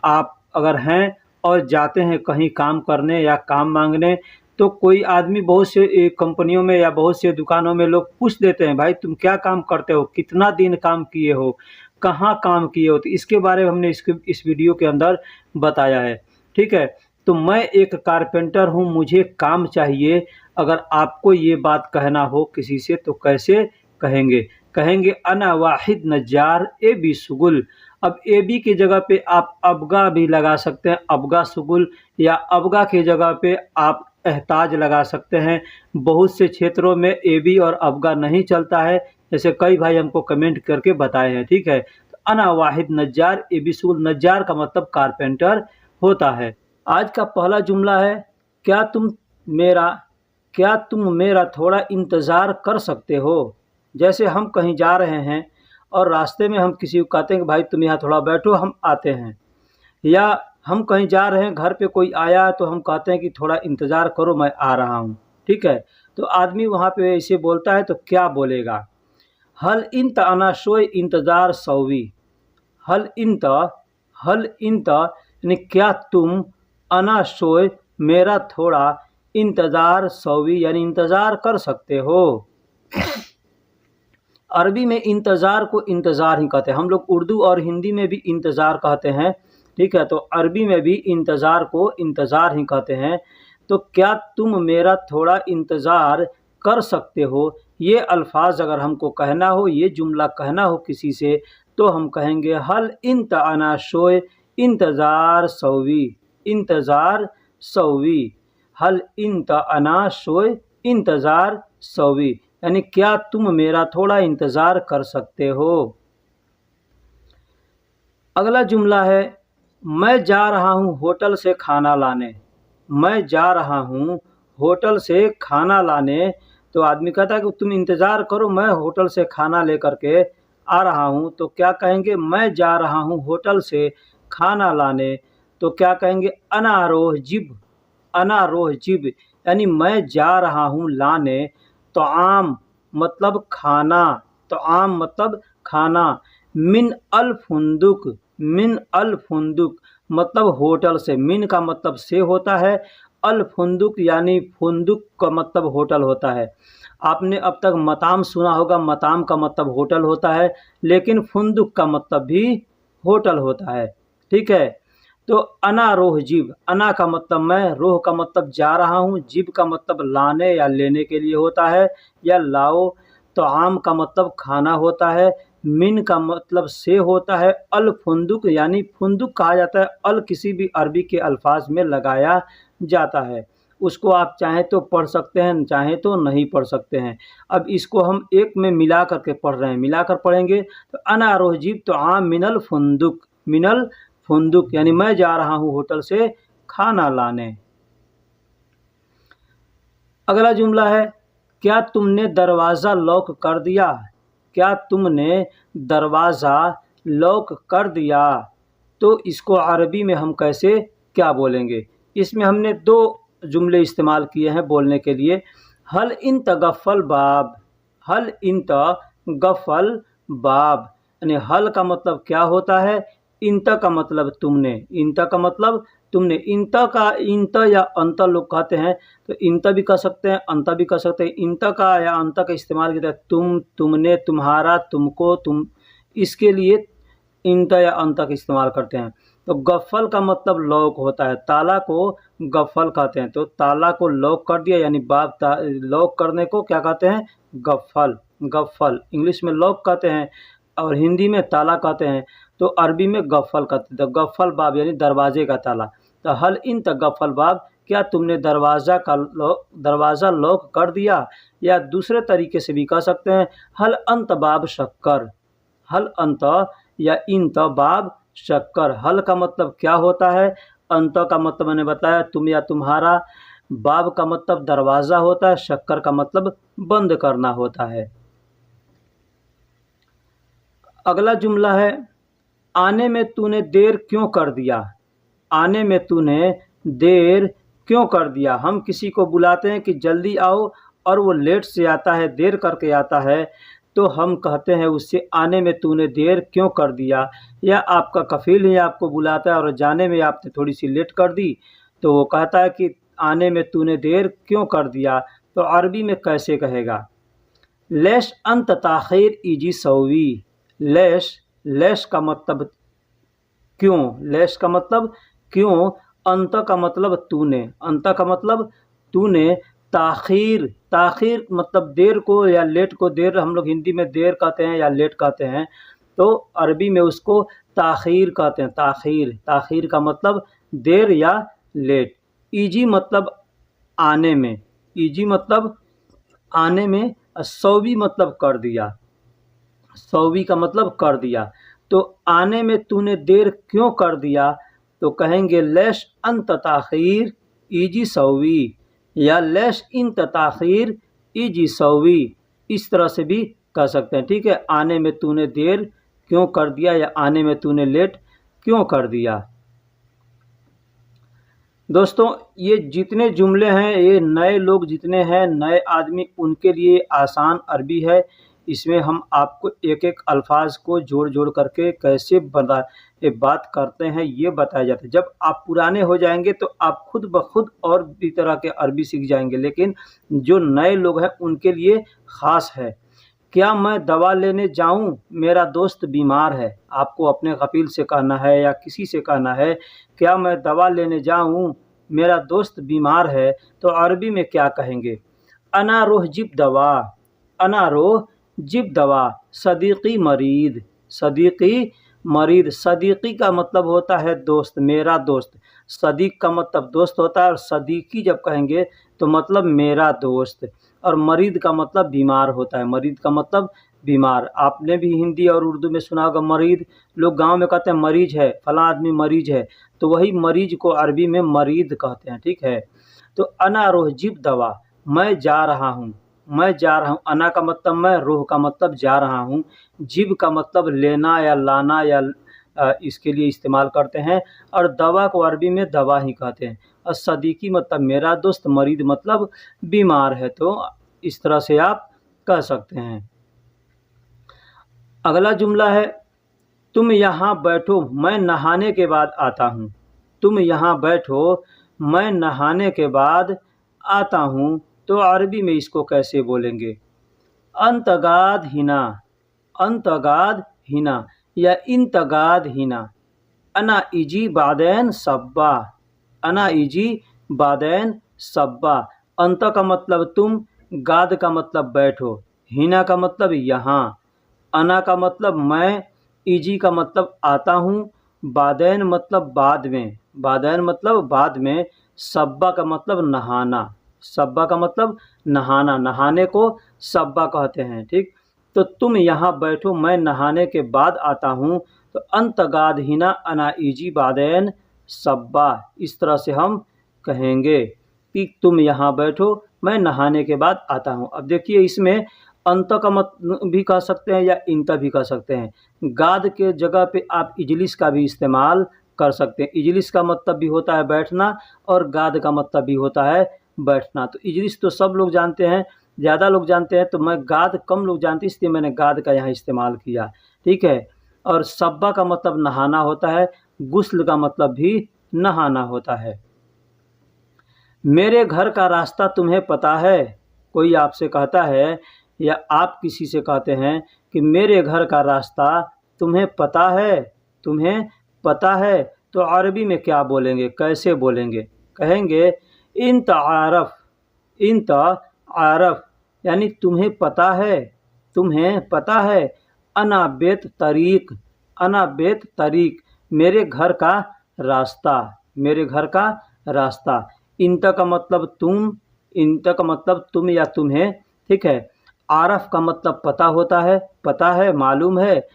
आप अगर हैं और जाते हैं कहीं काम करने या काम मांगने, तो कोई आदमी, बहुत से कंपनियों में या बहुत से दुकानों में लोग पूछ देते हैं, भाई तुम क्या काम करते हो, कितना दिन काम किए हो, कहाँ काम किए हो। तो इसके बारे में हमने इस वीडियो के अंदर बताया है। ठीक है। तो मैं एक कारपेंटर हूँ, मुझे काम चाहिए। अगर आपको ये बात कहना हो किसी से तो कैसे कहेंगे? कहेंगे अना वाहिद नज्जार ए बी सुगुल। अब ए बी की जगह पे आप अबगा भी लगा सकते हैं, अबगा सुगुल, या अबगा की जगह पे आप एहताज लगा सकते हैं। बहुत से क्षेत्रों में ए बी और अबगा नहीं चलता है, जैसे कई भाई हमको कमेंट करके बताए हैं। ठीक है। तो अना वाहिद नज्जार ए बी सुगुल, नज्जार का मतलब कारपेंटर होता है। आज का पहला जुमला है, क्या तुम मेरा थोड़ा इंतज़ार कर सकते हो। जैसे हम कहीं जा रहे हैं और रास्ते में हम किसी को कहते हैं कि भाई तुम यहाँ थोड़ा बैठो, हम आते हैं। या हम कहीं जा रहे हैं, घर पे कोई आया तो हम कहते हैं कि थोड़ा इंतज़ार करो, मैं आ रहा हूँ। ठीक है। तो आदमी वहाँ पे ऐसे बोलता है तो क्या बोलेगा? हल इंत अना शोय इंतज़ार सौवी। हल इंत यानी क्या तुम, अना शोय मेरा थोड़ा, इंतज़ार सौवी यानी इंतज़ार कर सकते हो। अरबी में इंतज़ार को इंतज़ार ही कहते हैं। हम लोग उर्दू और हिंदी में भी इंतज़ार कहते हैं, ठीक है। तो अरबी में भी इंतज़ार को इंतज़ार ही कहते हैं। तो क्या तुम मेरा थोड़ा इंतज़ार कर सकते हो, ये अल्फ़ाज़ अगर हमको कहना हो, ये जुमला कहना हो किसी से, तो हम कहेंगे हल इंत अना शोए इंतज़ार सौवी, इंतज़ार सौवी। हल इंत अना शोए इंतज़ार सौवी यानी क्या तुम मेरा थोड़ा इंतज़ार कर सकते हो। अगला जुमला है, मैं जा रहा हूँ होटल से खाना लाने। मैं जा रहा हूँ होटल से खाना लाने। तो आदमी कहता है कि तुम इंतज़ार करो, मैं होटल से खाना लेकर के आ रहा हूँ। तो क्या कहेंगे, मैं जा रहा हूँ होटल से खाना लाने। तो क्या कहेंगे, अना रोह जिब, अना रोह जिब यानी मैं जा रहा हूँ लाने। तो आम मतलब खाना, तो आम मतलब खाना। मिन अल फुंदुक, मिन अल फुंदुक मतलब होटल से। मिन का मतलब से होता है, अल फुंदुक यानी फुंदुक का मतलब होटल होता है। आपने अब तक मताम सुना होगा, मताम का मतलब होटल होता है, लेकिन फुंदुक का मतलब भी होटल होता है, ठीक है। तो अना रोह जिब, अना का मतलब मैं, रोह का मतलब जा रहा हूँ, जिब का मतलब लाने या लेने के लिए होता है या लाओ। तो आम का मतलब खाना होता है, मिन का मतलब से होता है, अल फुंदुक यानी फुंदुक कहा जाता है। अल किसी भी अरबी के अल्फाज में लगाया जाता है। उसको आप चाहें तो पढ़ सकते हैं, चाहें तो नहीं पढ़ सकते हैं। अब इसको हम एक में मिला करके पढ़ रहे हैं, मिलाकर पढ़ेंगे। तो अना रोह जिब तो आम मिनल फुंदुक, मिनल फुंदुक यानी मैं जा रहा हूँ होटल से खाना लाने। अगला जुमला है, क्या तुमने दरवाज़ा लॉक कर दिया। क्या तुमने दरवाज़ा लॉक कर दिया। तो इसको अरबी में हम कैसे क्या बोलेंगे। इसमें हमने दो जुमले इस्तेमाल किए हैं बोलने के लिए। हल इंत गफ़ल बाब, हल इंत गफ़ल बाब यानी हल का मतलब क्या होता है, इंत का मतलब तुमने, इंत का मतलब तुमने। इंत का इंत या अंत लोग कहते हैं, तो इंत भी कह सकते हैं, अंत भी कह सकते हैं। इंत का या अंत का इस्तेमाल किया है तुम, तुमने, तुम्हारा, तुमको, तुम, इसके लिए इंत या अंत का इस्तेमाल करते हैं। तो गफ़ल का मतलब लॉक होता है, ताला को गफ़ल कहते हैं। तो ताला को लॉक कर दिया यानी बाब, लॉक करने को क्या कहते हैं, गफ़ल, गफ़ल। इंग्लिश में लॉक कहते हैं और हिंदी में ताला कहते हैं, तो अरबी में गफ़ल कहते हैं। तो गफ़ल बाब यानी दरवाजे का ताला। तो हल इंत गफ़ल बाब, क्या तुमने दरवाज़ा लॉक कर दिया। या दूसरे तरीके से भी कह सकते हैं, हल अंत बाब शक्कर, हल अंत या इंत बाब शक्कर। हल का मतलब क्या होता है, अंत का मतलब मैंने बताया तुम या तुम्हारा, बाब का मतलब दरवाज़ा होता है, शक्कर का मतलब बंद करना होता है। अगला जुमला है, आने में तूने देर क्यों कर दिया। आने में तूने देर क्यों कर दिया। हम किसी को बुलाते हैं कि जल्दी आओ और वो लेट से आता है, देर करके आता है, तो हम कहते हैं उससे आने में तूने देर क्यों कर दिया। या आपका कफ़ील ही आपको बुलाता है और जाने में आपने थोड़ी सी लेट कर दी, तो वो कहता है कि आने में तूने देर क्यों कर दिया। तो अरबी में कैसे कहेगा, लेश अंत ताख़ीर इजी सौवी। लेश, लेश का मतलब क्यों, लेश का मतलब क्यों, अंत का मतलब तूने, अंत का मतलब तूने, ताख़ीर, ताख़ीर मतलब देर को या लेट को। देर हम लोग हिंदी में देर कहते हैं या लेट कहते हैं, तो अरबी में उसको ताख़ीर कहते हैं, ताख़ीर। ताख़ीर का मतलब देर या लेट। ईजी मतलब आने में, ईजी मतलब आने में। सौवी मतलब कर दिया, सौवी का मतलब कर दिया। तो आने में तूने देर क्यों कर दिया, तो कहेंगे लेश अंत ताख़ीर इजी सौवी या लेश इंत ताख़ीर इजी सौवी। इस तरह से भी कह सकते हैं, ठीक है। आने में तूने देर क्यों कर दिया या आने में तूने लेट क्यों कर दिया। दोस्तों ये जितने जुमले हैं, ये नए लोग जितने हैं, नए आदमी, उनके लिए आसान अरबी है। इसमें हम आपको एक एक अल्फाज को जोड़ जोड़ करके कैसे बता ये बात करते हैं ये बताया जाता है। जब आप पुराने हो जाएंगे तो आप खुद ब खुद और भी तरह के अरबी सीख जाएंगे, लेकिन जो नए लोग हैं उनके लिए ख़ास है। क्या मैं दवा लेने जाऊं, मेरा दोस्त बीमार है। आपको अपने कफील से कहना है या किसी से कहना है, क्या मैं दवा लेने जाऊं, मेरा दोस्त बीमार है, तो अरबी में क्या कहेंगे? अना रोह जिब दवा, अना रोह जिब दवा, सदीक़ी मरीद, सदीक़ी मरीद। सदीक़ी का मतलब होता है दोस्त, मेरा दोस्त। सदीक़ का मतलब दोस्त होता है और सदीक़ी जब कहेंगे तो मतलब मेरा दोस्त। और मरीद का मतलब बीमार होता है, मरीद का मतलब बीमार। आपने भी हिंदी और उर्दू में सुना होगा मरीद, लोग गांव में कहते हैं मरीज है, फलां आदमी मरीज है, तो वही मरीज को अरबी में मरीद कहते हैं, ठीक है। तो अना रोह जिब दवा, मैं जा रहा हूँ, मैं जा रहा हूँ। अना का मतलब मैं, रोह का मतलब जा रहा हूँ, जिब का मतलब लेना या लाना या इसके लिए इस्तेमाल करते हैं, और दवा को अरबी में दवा ही कहते हैं। और सदीकी मतलब मेरा दोस्त, मरीद मतलब बीमार है, तो इस तरह से आप कह सकते हैं। अगला जुमला है, तुम यहाँ बैठो, मैं नहाने के बाद आता हूँ। तुम यहाँ बैठो, मैं नहाने के बाद आता हूँ, तो अरबी में इसको कैसे बोलेंगे? अंतगाद हिना, अंतगाद हिना या इंतगाद हिना। अना इजी बादैन सब्बा, अना इजी बादैन सब्बा। अंत का मतलब तुम, गाद का मतलब बैठो, हिना का मतलब यहाँ, अना का मतलब मैं, इजी का मतलब आता हूँ, बादैन मतलब बाद में, बादैन मतलब बाद में, सब्बा का मतलब नहाना, सब्बा का मतलब नहाना, नहाने को सब्बा कहते हैं, ठीक। तो तुम यहाँ बैठो, मैं नहाने के बाद आता हूँ, तो अंतगाद हिना अना इजी बादैन सब्बा। इस तरह से हम कहेंगे कि तुम यहाँ बैठो, मैं नहाने के बाद आता हूँ। अब देखिए इसमें अंत का मत भी कह सकते हैं या इंत भी कह सकते हैं। गाद के जगह पे आप इजलिस का भी इस्तेमाल कर सकते हैं। इजलिस का मतलब भी होता है बैठना और गाद का मतलब भी होता है बैठना। तो इजलिस तो सब लोग जानते हैं, ज़्यादा लोग जानते हैं, तो मैं गाद कम लोग जानते हैं, इसलिए मैंने गाद का यहाँ इस्तेमाल किया, ठीक है। और सब्बा का मतलब नहाना होता है, गुस्ल का मतलब भी नहाना होता है। मेरे घर का रास्ता तुम्हें पता है। कोई आपसे कहता है या आप किसी से कहते हैं कि मेरे घर का रास्ता तुम्हें पता है, तुम्हें पता है, तो अरबी में क्या बोलेंगे, कैसे बोलेंगे? कहेंगे इंत आरफ, इंत आरफ यानी तुम्हें पता है, तुम्हें पता है। अना बेत तरीक, अना बेत तरीक मेरे घर का रास्ता, मेरे घर का रास्ता। इंत का मतलब तुम, इंत का मतलब तुम या तुम्हें, ठीक है। आरफ का मतलब पता होता है, पता है, मालूम है।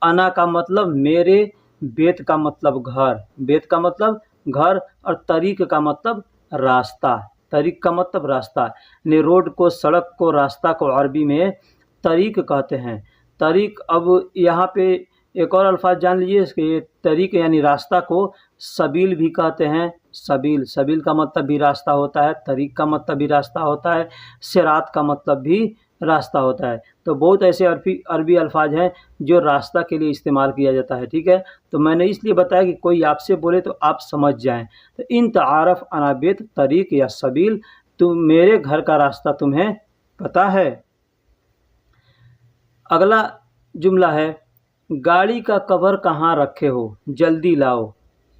अना का मतलब मेरे, बेत का मतलब घर, बेत का मतलब घर, और तरीक का मतलब रास्ता, तरीक का मतलब रास्ता। ने रोड को, सड़क को, रास्ता को अरबी में तरीक कहते हैं। तरीक, अब यहाँ पे एक और अल्फाज जान लीजिए कि तरीक यानी रास्ता को सबील भी कहते हैं। सबील, सबील का मतलब भी रास्ता होता है, तरीक का मतलब भी रास्ता होता है, सिरात का मतलब भी रास्ता होता है। तो बहुत ऐसे अरबी अल्फाज हैं जो रास्ता के लिए इस्तेमाल किया जाता है, ठीक है। तो मैंने इसलिए बताया कि कोई आपसे बोले तो आप समझ जाएं। तो इन तारफ़ अनाबेत तरीक या सबील, तुम मेरे घर का रास्ता तुम्हें पता है। अगला जुमला है, गाड़ी का कवर कहाँ रखे हो, जल्दी लाओ।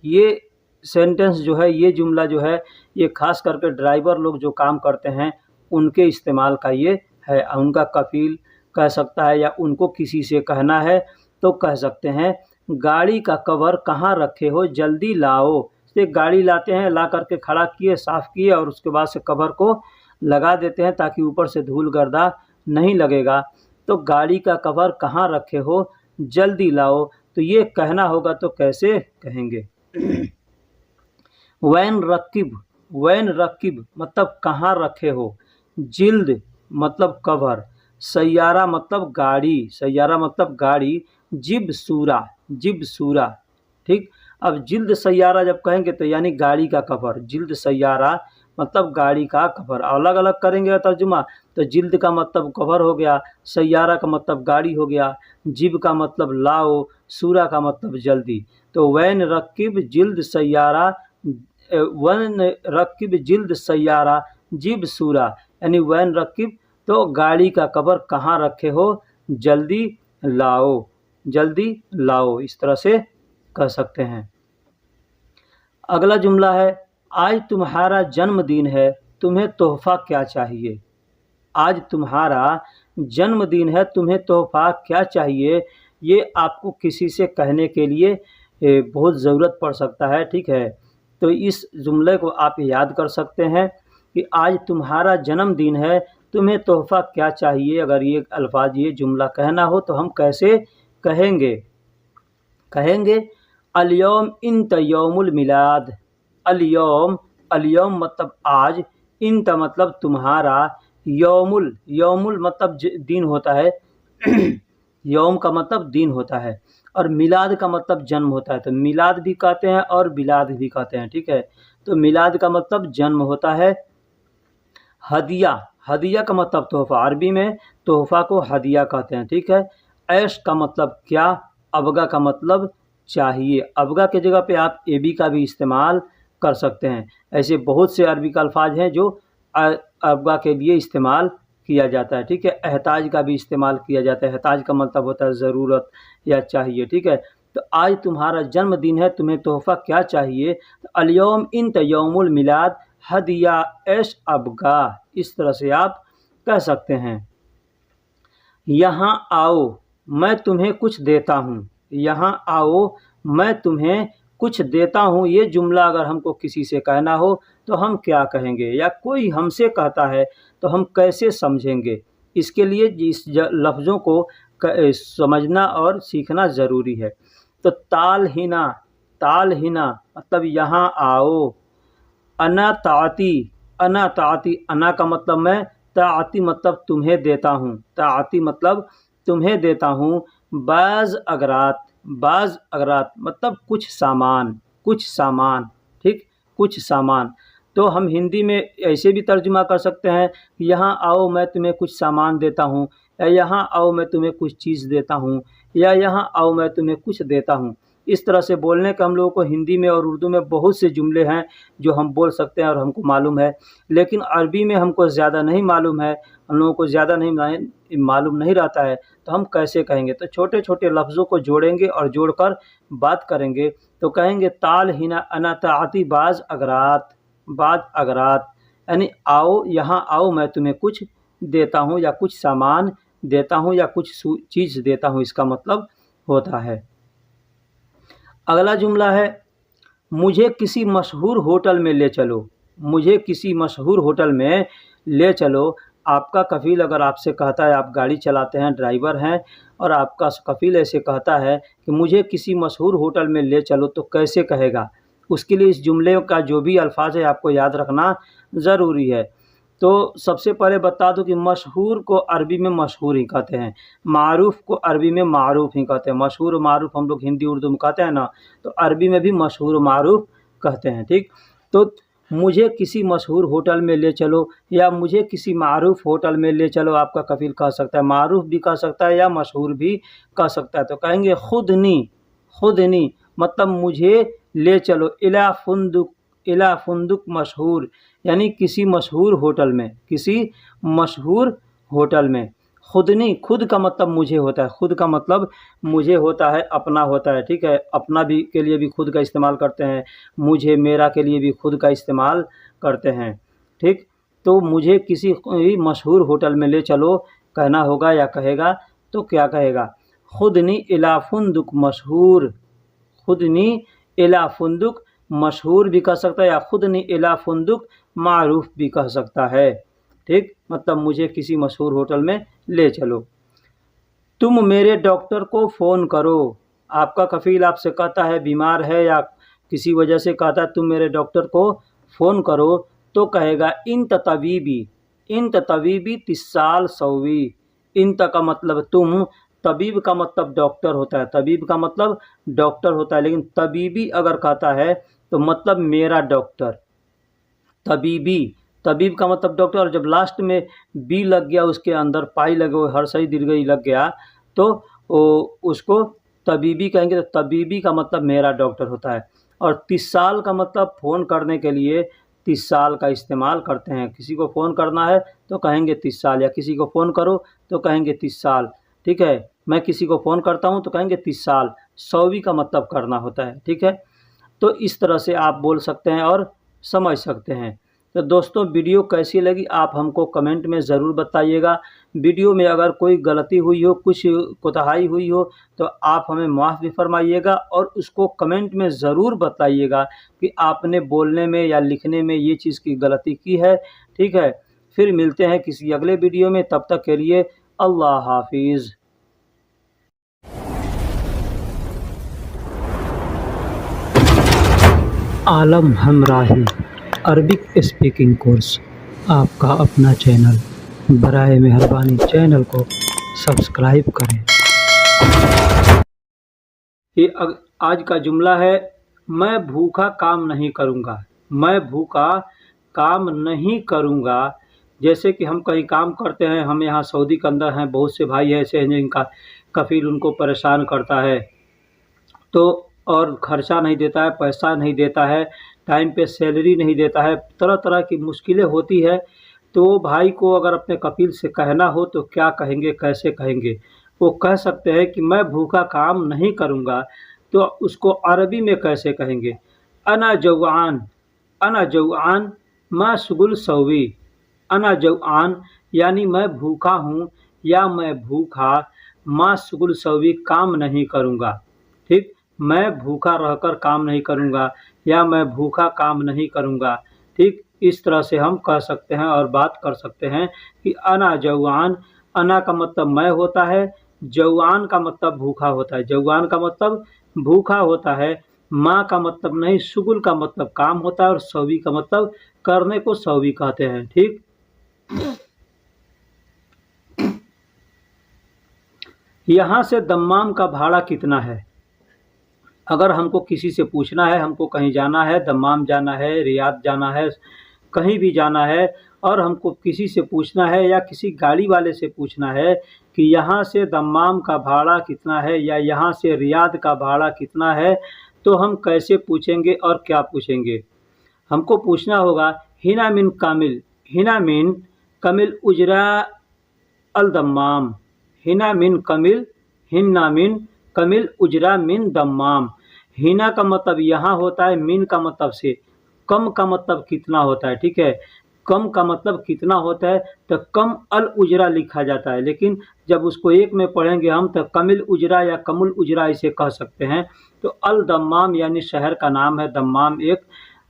ये सेंटेंस जो है, ये जुमला जो है, ये खास करके ड्राइवर लोग जो काम करते हैं उनके इस्तेमाल का ये है। उनका कफील कह सकता है या उनको किसी से कहना है तो कह सकते हैं गाड़ी का कवर कहाँ रखे हो, जल्दी लाओ। से गाड़ी लाते हैं, ला करके खड़ा किए, साफ़ किए और उसके बाद से कवर को लगा देते हैं ताकि ऊपर से धूल गर्दा नहीं लगेगा। तो गाड़ी का कवर कहाँ रखे हो, जल्दी लाओ। तो ये कहना होगा तो कैसे कहेंगे? वैन रकिब, वैन रकिब मतलब कहाँ रखे हो। जिल्द मतलब कवर, सैयारा मतलब गाड़ी, सैयारा मतलब गाड़ी, जिब सूरा, जिब सूरा, ठीक। अब जिल्द सैयारा जब कहेंगे तो यानी गाड़ी का कवर, जिल्द सैयारा मतलब गाड़ी का कवर। अलग अलग करेंगे तर्जुमा तो जिल्द का मतलब कवर हो गया, सैयारा का मतलब गाड़ी हो गया, जिब का मतलब लाओ, सूरा का मतलब जल्दी। तो वैन रकीब जिल्द सैयारा, वैन रकीब जिल्द सैयारा जिब सूरा, यानी वैन रकीब तो गाड़ी का कवर कहाँ रखे हो, जल्दी लाओ, जल्दी लाओ, इस तरह से कह सकते हैं। अगला जुमला है, आज तुम्हारा जन्मदिन है, तुम्हें तोहफा क्या चाहिए। आज तुम्हारा जन्मदिन है, तुम्हें तोहफा क्या चाहिए। ये आपको किसी से कहने के लिए बहुत ज़रूरत पड़ सकता है, ठीक है। तो इस जुमले को आप याद कर सकते हैं कि आज तुम्हारा जन्मदिन है, तुम्हें तोहफा क्या चाहिए। अगर ये अल्फाज, ये जुमला कहना हो तो हम कैसे कहेंगे। कहेंगे अल-यौम इंत यौमुल मिलाद। अल-यौम, अल-यौम मतलब आज, इंत मतलब तुम्हारा, यौमुल, यौमुल मतलब दिन होता है यौम का मतलब दिन होता है, और मिलाद का मतलब जन्म होता है। तो मिलाद भी कहते हैं और बिलाद भी कहते हैं, ठीक है। तो मिलाद का मतलब जन्म होता है। हदिया, हदिया का मतलब तोहफा, अरबी में तोहफा को हदिया कहते हैं, ठीक है। ऐश का मतलब क्या, अबगा का मतलब चाहिए। अबगा के जगह पे आप एबी का भी इस्तेमाल कर सकते हैं। ऐसे बहुत से अरबी का अल्फाज हैं जो अबगा के लिए इस्तेमाल किया जाता है, ठीक है। एहताज का भी इस्तेमाल किया जाता है। एहताज का मतलब होता है ज़रूरत या चाहिए, ठीक है। तो आज तुम्हारा जन्मदिन है, तुम्हें तोहफ़ा क्या चाहिए। तो अल-यौम इंत यौमुल मिलाद हदिया ऐश अबगा, इस तरह से आप कह सकते हैं। यहाँ आओ मैं तुम्हें कुछ देता हूँ। यहाँ आओ मैं तुम्हें कुछ देता हूँ। ये जुमला अगर हमको किसी से कहना हो तो हम क्या कहेंगे, या कोई हमसे कहता है तो हम कैसे समझेंगे। इसके लिए इस लफ्ज़ों को समझना और सीखना ज़रूरी है। तो ताल हिना, ताल हिना मतलब यहाँ आओ। अना ताती, अना ताती, अना का मतलब मैं, ताती मतलब तुम्हें देता हूँ, ताती मतलब तुम्हें देता हूँ। बाज़ अगरात, बाज़ अगरात मतलब कुछ सामान, कुछ सामान, ठीक, कुछ सामान। तो हम हिंदी में ऐसे भी तर्जुमा कर सकते हैं, यहाँ आओ मैं तुम्हें कुछ सामान देता हूँ, या यहाँ आओ मैं तुम्हें कुछ चीज़ देता हूँ, या यहाँ आओ मैं तुम्हें कुछ देता हूँ। इस तरह से बोलने का हम लोगों को हिंदी में और उर्दू में बहुत से जुमले हैं जो हम बोल सकते हैं और हमको मालूम है। लेकिन अरबी में हमको ज़्यादा नहीं मालूम है, हम लोगों को ज़्यादा नहीं मालूम नहीं रहता है, तो हम कैसे कहेंगे। तो छोटे छोटे लफ्ज़ों को जोड़ेंगे और जोड़कर बात करेंगे। तो कहेंगे ताल हिना अना ताती बाज़ अगरात, बाज़ अगरात, यानी आओ, यहाँ आओ मैं तुम्हें कुछ देता हूँ, या कुछ सामान देता हूँ, या कुछ चीज़ देता हूँ, इसका मतलब होता है। अगला जुमला है, मुझे किसी मशहूर होटल में ले चलो। मुझे किसी मशहूर होटल में ले चलो। आपका कफ़ील अगर आपसे कहता है, आप गाड़ी चलाते हैं, ड्राइवर हैं, और आपका कफ़ील ऐसे कहता है कि मुझे किसी मशहूर होटल में ले चलो, तो कैसे कहेगा। उसके लिए इस जुमले का जो भी अल्फाज है आपको याद रखना ज़रूरी है। तो सबसे पहले बता दूं कि मशहूर को अरबी में मशहूर ही कहते हैं, मारूफ़ को अरबी में मारूफ़ ही कहते हैं। मशहूर मारूफ़ हम लोग हिंदी उर्दू में कहते हैं ना, तो अरबी में भी मशहूर मारूफ़ कहते हैं, ठीक। तो मुझे किसी मशहूर होटल में ले चलो, या मुझे किसी मारूफ़ होटल में ले चलो, आपका कफ़ील कह सकता है, मारूफ़ भी कह सकता है या मशहूर भी कह सकता है। तो कहेंगे खुदनी, खुदनी मतलब मुझे ले चलो, इला फुंदुक, इला फुंदुक मशहूर, यानी किसी मशहूर होटल में, किसी मशहूर होटल में। खुदनी, खुद का मतलब मुझे होता है, खुद का मतलब मुझे होता है, अपना होता है, ठीक है। अपना भी के लिए भी खुद का इस्तेमाल करते हैं, मुझे, मेरा के लिए भी खुद का इस्तेमाल करते हैं, ठीक। तो मुझे किसी मशहूर होटल में ले चलो कहना होगा या कहेगा तो क्या कहेगा, खुदनी इला फुंदुक मशहूर। खुदनी इला फुंदुक मशहूर भी कह सकता है, या खुदनी इला फुंदुक मारूफ़ भी कह सकता है, ठीक। मतलब मुझे किसी मशहूर होटल में ले चलो। तुम मेरे डॉक्टर को फ़ोन करो। आपका कफ़ील आपसे कहता है बीमार है, या किसी वजह से कहता है तुम मेरे डॉक्टर को फ़ोन करो, तो कहेगा इंत तबीबी, इंत तबीबी तिस्साल सौवी। इंत का मतलब तुम, तबीब का मतलब डॉक्टर होता है, तबीब का मतलब डॉक्टर होता है, लेकिन तबीबी अगर कहता है तो मतलब मेरा डॉक्टर, तबीबी, तबीब का मतलब डॉक्टर, और जब लास्ट में बी लग गया, उसके अंदर पाई लगे हुए, हर सही दीर्घई लग गया, तो उसको तबीबी कहेंगे। तो तबीबी का मतलब मेरा डॉक्टर होता है। और 30 साल का मतलब फ़ोन करने के लिए 30 साल का इस्तेमाल करते हैं। किसी को फ़ोन करना है तो कहेंगे 30 साल, या किसी को फ़ोन करो तो कहेंगे 30 साल, ठीक है। मैं किसी को फ़ोन करता हूँ तो कहेंगे 30 साल। सौवीं का मतलब करना होता है, ठीक है। तो इस तरह से आप बोल सकते हैं और समझ सकते हैं। तो दोस्तों, वीडियो कैसी लगी आप हमको कमेंट में ज़रूर बताइएगा। वीडियो में अगर कोई गलती हुई हो, कुछ कोताही हुई हो, तो आप हमें माफ़ भी फरमाइएगा, और उसको कमेंट में ज़रूर बताइएगा कि आपने बोलने में या लिखने में ये चीज़ की गलती की है, ठीक है। फिर मिलते हैं किसी अगले वीडियो में, तब तक के लिए अल्लाह हाफ़िज़। आलम हमराही अरबिक स्पीकिंग कोर्स, आपका अपना चैनल। बराए मेहरबानी चैनल को सब्सक्राइब करें। ये आज का जुमला है, मैं भूखा काम नहीं करूँगा। मैं भूखा काम नहीं करूँगा। जैसे कि हम कहीं काम करते हैं, हम यहाँ सऊदी के अंदर हैं, बहुत से भाई ऐसे हैं जिनका कफ़ील उनको परेशान करता है, तो और ख़र्चा नहीं देता है, पैसा नहीं देता है, टाइम पे सैलरी नहीं देता है, तरह तरह की मुश्किलें होती है। तो भाई को अगर अपने कफ़ील से कहना हो तो क्या कहेंगे, कैसे कहेंगे? वो कह सकते हैं कि मैं भूखा काम नहीं करूँगा। तो उसको अरबी में कैसे कहेंगे? अना जौआन, अना जौआन मा शुगुल सौवी। अना जौआन यानी मैं भूखा हूँ, या मैं भूखा मा शुगुल सौवी काम नहीं करूँगा, ठीक। मैं भूखा रहकर काम नहीं करूँगा, या मैं भूखा काम नहीं करूँगा, ठीक। इस तरह से हम कह सकते हैं और बात कर सकते हैं कि अना जौआन। अना का मतलब मैं होता है, जौआन का मतलब भूखा होता है। जौआन का मतलब भूखा होता है। माँ का मतलब नहीं, शुगुल का मतलब काम होता है, और सौवी का मतलब करने को सौवी कहते हैं, ठीक। यहाँ से दम्माम का भाड़ा कितना है? अगर हमको किसी से पूछना है, हमको कहीं जाना है, दम्माम जाना है, रियाद जाना है, कहीं भी जाना है, और हमको किसी से पूछना है या किसी गाड़ी वाले से पूछना है कि यहाँ से दम्माम का भाड़ा कितना है, या यहाँ से रियाद का भाड़ा कितना है, तो हम कैसे पूछेंगे और क्या पूछेंगे? हमको पूछना होगा, हिना मिन कामिल, हिना मिन कमिल उजरा अल दम्माम। हिना मिन कमिल, हिन्ना मिन कमिल उजरा मिन दम्माम। हिना का मतलब यहाँ होता है, मिन का मतलब से, कम का मतलब कितना होता है, ठीक है। कम का मतलब कितना होता है, तो कम अल उजरा लिखा जाता है, लेकिन जब उसको एक में पढ़ेंगे हम तो कमिल उजरा या कमुल उजरा इसे कह सकते हैं। तो अल दम्माम यानी शहर का नाम है दम्माम एक,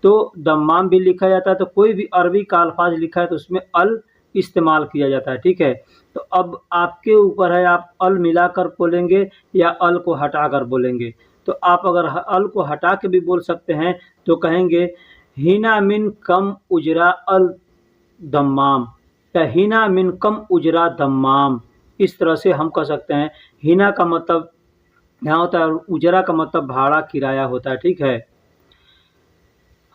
तो दम्माम भी लिखा जाता है। तो कोई भी अरबी का अल्फाज लिखा है तो उसमें अल इस्तेमाल किया जाता है, ठीक है। तो अब आपके ऊपर है, आप अल मिलाकर बोलेंगे या अल को हटाकर बोलेंगे। तो आप अगर अल को हटा के भी बोल सकते हैं तो कहेंगे हिना मिन कम उजरा अल दम्माम, या हिना मिन कम उजरा दम्माम। इस तरह से हम कह सकते हैं। हिना का मतलब यहाँ होता है, उजरा का मतलब भाड़ा किराया होता है, ठीक है।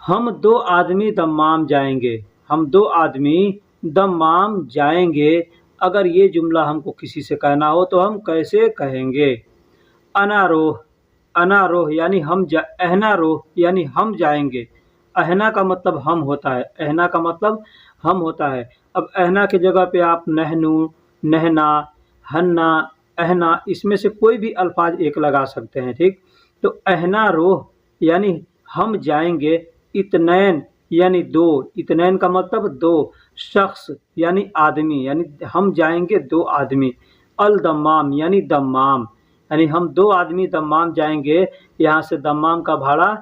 हम 2 आदमी दम्माम जाएंगे, हम 2 आदमी दम्माम जाएंगे। अगर ये जुमला हमको किसी से कहना हो तो हम कैसे कहेंगे? अनारोह, अनारोह यानी हम अहनारोह यानी हम जाएंगे। अहना का मतलब हम होता है, अहना का मतलब हम होता है। अब अहना की जगह पे आप नहनू, नहना, हन्ना, अहना, इसमें से कोई भी अल्फाज एक लगा सकते हैं, ठीक। तो अहना रोह यानी हम जाएंगे। इतनैन यानी 2, इतनैन का मतलब 2। शख्स यानी आदमी, यानी हम जाएंगे 2 आदमी। अल दम्माम यानी दम्माम, यानी हम 2 आदमी दम्माम जाएंगे। यहाँ से दम्माम का भाड़ा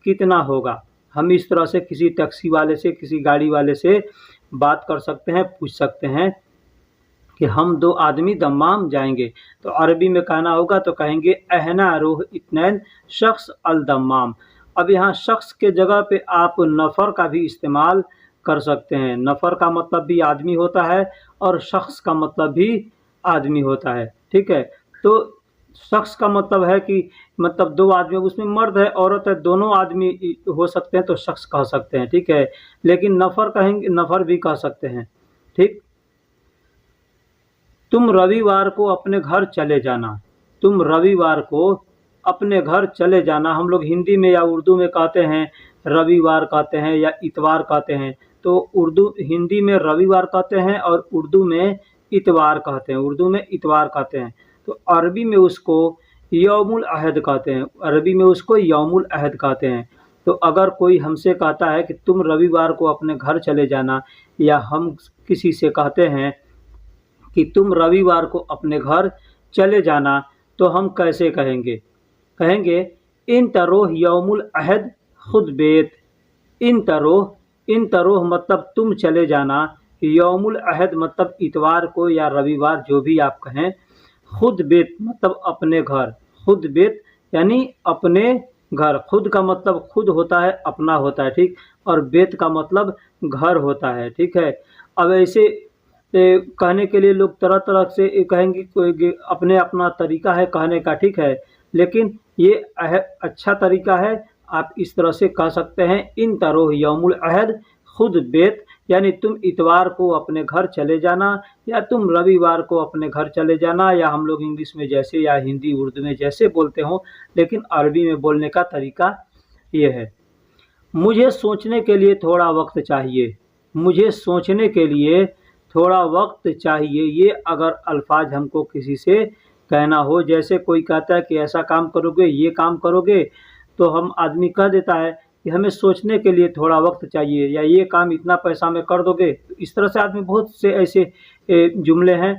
कितना होगा? हम इस तरह से किसी टैक्सी वाले से, किसी गाड़ी वाले से बात कर सकते हैं, पूछ सकते हैं कि हम 2 आदमी दम्माम जाएंगे। तो अरबी में कहना होगा तो कहेंगे अहना रूह इत्नैन शख्स अल दम्माम। अब यहाँ शख्स के जगह पे आप नफ़र का भी इस्तेमाल कर सकते हैं। नफ़र का मतलब भी आदमी होता है और शख्स का मतलब भी आदमी होता है, ठीक है। तो शख्स का मतलब है कि मतलब दो आदमी, उसमें मर्द है औरत है दोनों आदमी हो सकते हैं तो शख्स कह सकते हैं, ठीक है। लेकिन नफर कहेंगे, नफर भी कह सकते हैं, ठीक। तुम रविवार को अपने घर चले जाना, तुम रविवार को अपने घर चले जाना। हम लोग हिंदी में या उर्दू में कहते हैं रविवार कहते हैं या इतवार कहते हैं। तो उर्दू हिंदी में रविवार कहते हैं और उर्दू में इतवार कहते हैं, उर्दू में इतवार कहते हैं। तो अरबी में उसको यौमुल अहद कहते हैं, अरबी में उसको यौमुल अहद कहते हैं। तो अगर कोई हमसे कहता है कि तुम रविवार को अपने घर चले जाना, या हम किसी से कहते हैं कि तुम रविवार को अपने घर चले जाना, तो हम कैसे कहेंगे? कहेंगे इन तरोह यौमुल अहद खुद बेत। इन तरोह मतलब तुम चले जाना, यौमुल अहद मतलब इतवार को या रविवार जो भी आप कहें, खुद बेत मतलब अपने घर, खुद बेत यानी अपने घर। खुद का मतलब खुद होता है, अपना होता है, ठीक। और बेत का मतलब घर होता है, ठीक है। अब ऐसे कहने के लिए लोग तरह तरह से कहेंगे, कोई अपने अपना तरीका है कहने का, ठीक है। लेकिन ये अच्छा तरीका है, आप इस तरह से कह सकते हैं इन तरोह यौमुल अहद खुद बेत, यानी तुम इतवार को अपने घर चले जाना या तुम रविवार को अपने घर चले जाना, या हम लोग इंग्लिश में जैसे या हिंदी उर्दू में जैसे बोलते हो, लेकिन अरबी में बोलने का तरीका ये है। मुझे सोचने के लिए थोड़ा वक्त चाहिए, मुझे सोचने के लिए थोड़ा वक्त चाहिए। ये अगर अल्फाज हमको किसी से कहना हो, जैसे कोई कहता है कि ऐसा काम करोगे, ये काम करोगे, तो हम आदमी कह देता है कि हमें सोचने के लिए थोड़ा वक्त चाहिए, या ये काम इतना पैसा में कर दोगे। तो इस तरह से आदमी बहुत से ऐसे जुमले हैं,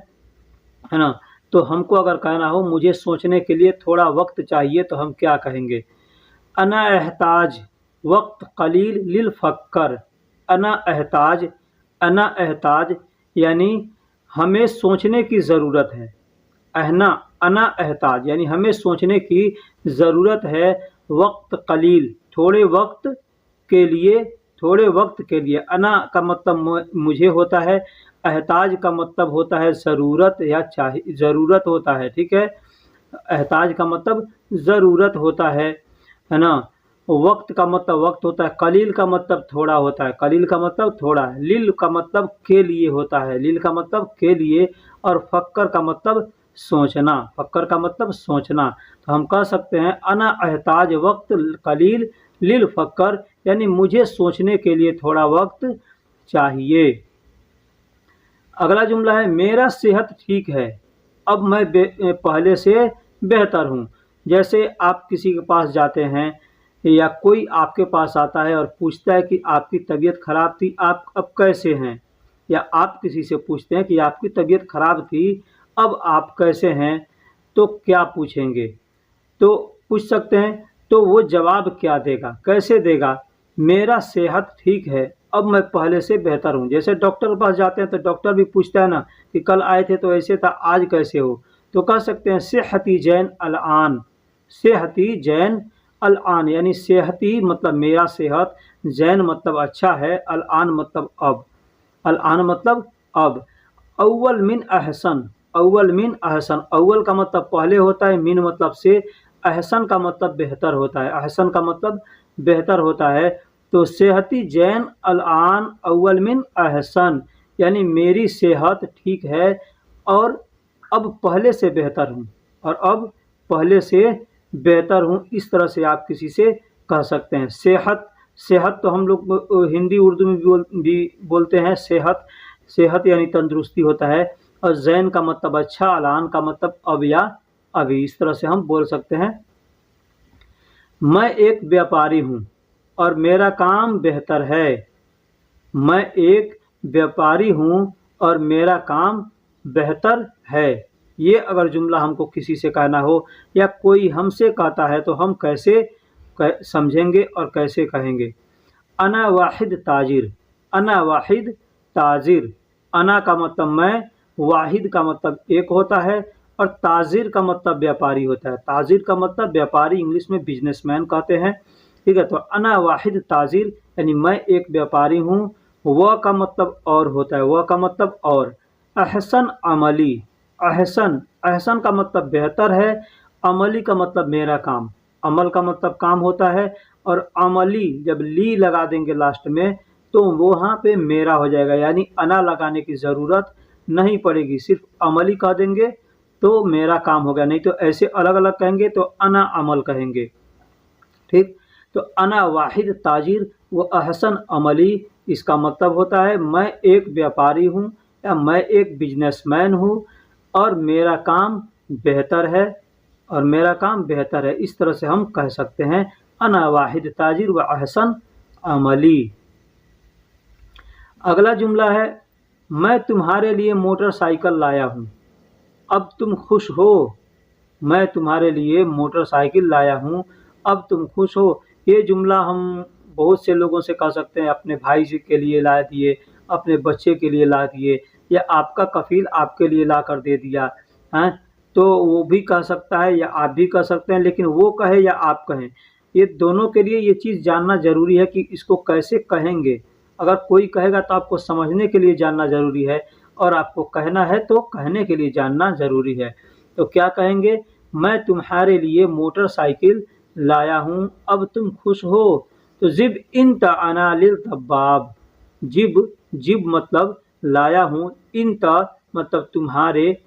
है ना। तो हमको अगर कहना हो मुझे सोचने के लिए थोड़ा वक्त चाहिए, तो हम क्या कहेंगे? अना एहताज वक्त कलील लिल फक्कर। अना एहताज, अना एहताज यानी हमें सोचने की ज़रूरत है। अहना अना एहताज यानी हमें सोचने की ज़रूरत है। वक्त कलील थोड़े वक्त के लिए, थोड़े वक्त के लिए। अना का मतलब मुझे होता है, एहताज का मतलब होता है ज़रूरत या चाहिए, ज़रूरत होता है, ठीक है। एहताज का मतलब ज़रूरत होता है ना। वक्त का मतलब वक्त होता है, कलील का मतलब थोड़ा होता है, कलील का मतलब थोड़ा है, लिल का मतलब के लिए होता है, लिल का मतलब के लिए, और फक्कर का मतलब सोचना, फक्कर का मतलब सोचना। तो हम कह सकते हैं अना एहताज वक्त कलील लिल फक्कर, यानी मुझे सोचने के लिए थोड़ा वक्त चाहिए। अगला जुमला है मेरा सेहत ठीक है, अब मैं पहले से बेहतर हूँ। जैसे आप किसी के पास जाते हैं या कोई आपके पास आता है और पूछता है कि आपकी तबीयत खराब थी, आप अब कैसे हैं? या आप किसी से पूछते हैं कि आपकी तबीयत खराब थी, अब आप कैसे हैं? तो क्या पूछेंगे? तो पूछ सकते हैं, तो वो जवाब क्या देगा, कैसे देगा? मेरा सेहत ठीक है, अब मैं पहले से बेहतर हूँ। जैसे डॉक्टर के पास जाते हैं तो डॉक्टर भी पूछता है ना कि कल आए थे तो ऐसे था, आज कैसे हो? तो कह सकते हैं सेहती जैन अल-आन, सेहती जैन अल-आन यानी सेहती मतलब मेरा सेहत, जैन मतलब अच्छा है, अल-आन मतलब अब, अल-आन मतलब अब। अव्वल मिन अहसन, अव्वल मिन अहसन, अव्वल का मतलब पहले होता है, मिन मतलब से, अहसन का मतलब बेहतर होता है, अहसन का मतलब बेहतर होता है। तो सेहती जैन अल-आन अव्वल मिन अहसन यानी मेरी सेहत ठीक है और अब पहले से बेहतर हूँ, और अब पहले से बेहतर हूँ। इस तरह से आप किसी से कह सकते हैं। सेहत, सेहत तो हम लोग हिंदी उर्दू में भी बोलते हैं सेहत, सेहत यानी तंदुरुस्ती होता है। और जैन का मतलब अच्छा, अलान का मतलब अब या अभी, इस तरह से हम बोल सकते हैं। मैं एक व्यापारी हूँ और मेरा काम बेहतर है, मैं एक व्यापारी हूँ और मेरा काम बेहतर है। ये अगर जुमला हमको किसी से कहना हो या कोई हमसे कहता है तो हम कैसे समझेंगे और कैसे कहेंगे? अना वाहिद ताजिर, अना वाहिद ताजिर। अना का मतलब मैं, वाहिद का मतलब एक होता है, और ताजिर का मतलब व्यापारी होता है। ताजिर का मतलब व्यापारी, इंग्लिश में बिजनेसमैन कहते हैं, ठीक है। तो अना वाहिद ताजिर यानी मैं एक व्यापारी हूँ। वह का मतलब और होता है, वह का मतलब और। अहसन अमली, अहसन, अहसन का मतलब बेहतर है, अमली का मतलब मेरा काम, अमल का मतलब काम होता है, और अमली जब ली लगा देंगे लास्ट में तो वहाँ पे मेरा हो जाएगा, यानी अना लगाने की ज़रूरत नहीं पड़ेगी, सिर्फ अमली कह देंगे तो मेरा काम हो गया। नहीं तो ऐसे अलग अलग कहेंगे तो अना अमल कहेंगे। ठीक, तो अना वाहिद ताजिर व अहसन अमली, इसका मतलब होता है मैं एक व्यापारी हूँ या मैं एक बिजनेसमैन हूँ और मेरा काम बेहतर है, और मेरा काम बेहतर है। इस तरह से हम कह सकते हैं अना वाहिद ताजिर व अहसन अमली। अगला जुमला है मैं तुम्हारे लिए मोटरसाइकिल लाया हूँ, अब तुम खुश हो। मैं तुम्हारे लिए मोटरसाइकिल लाया हूँ, अब तुम खुश हो। ये जुमला हम बहुत से लोगों से कह सकते हैं, अपने भाई जी के लिए ला दिए, अपने बच्चे के लिए ला दिए, या आपका कफ़ील आपके लिए ला कर दे दिया हैं, तो वो भी कह सकता है या आप भी कह सकते हैं। लेकिन वो कहे या आप कहें, ये दोनों के लिए ये चीज़ जानना ज़रूरी है कि इसको कैसे कहेंगे। अगर कोई कहेगा तो आपको समझने के लिए जानना ज़रूरी है, और आपको कहना है तो कहने के लिए जानना ज़रूरी है। तो क्या कहेंगे, मैं तुम्हारे लिए मोटरसाइकिल लाया हूँ, अब तुम खुश हो। तो जिब इंत अना लिल तब्बाब, जिब जिब मतलब लाया हूँ, इंत मतलब तुम्हारे,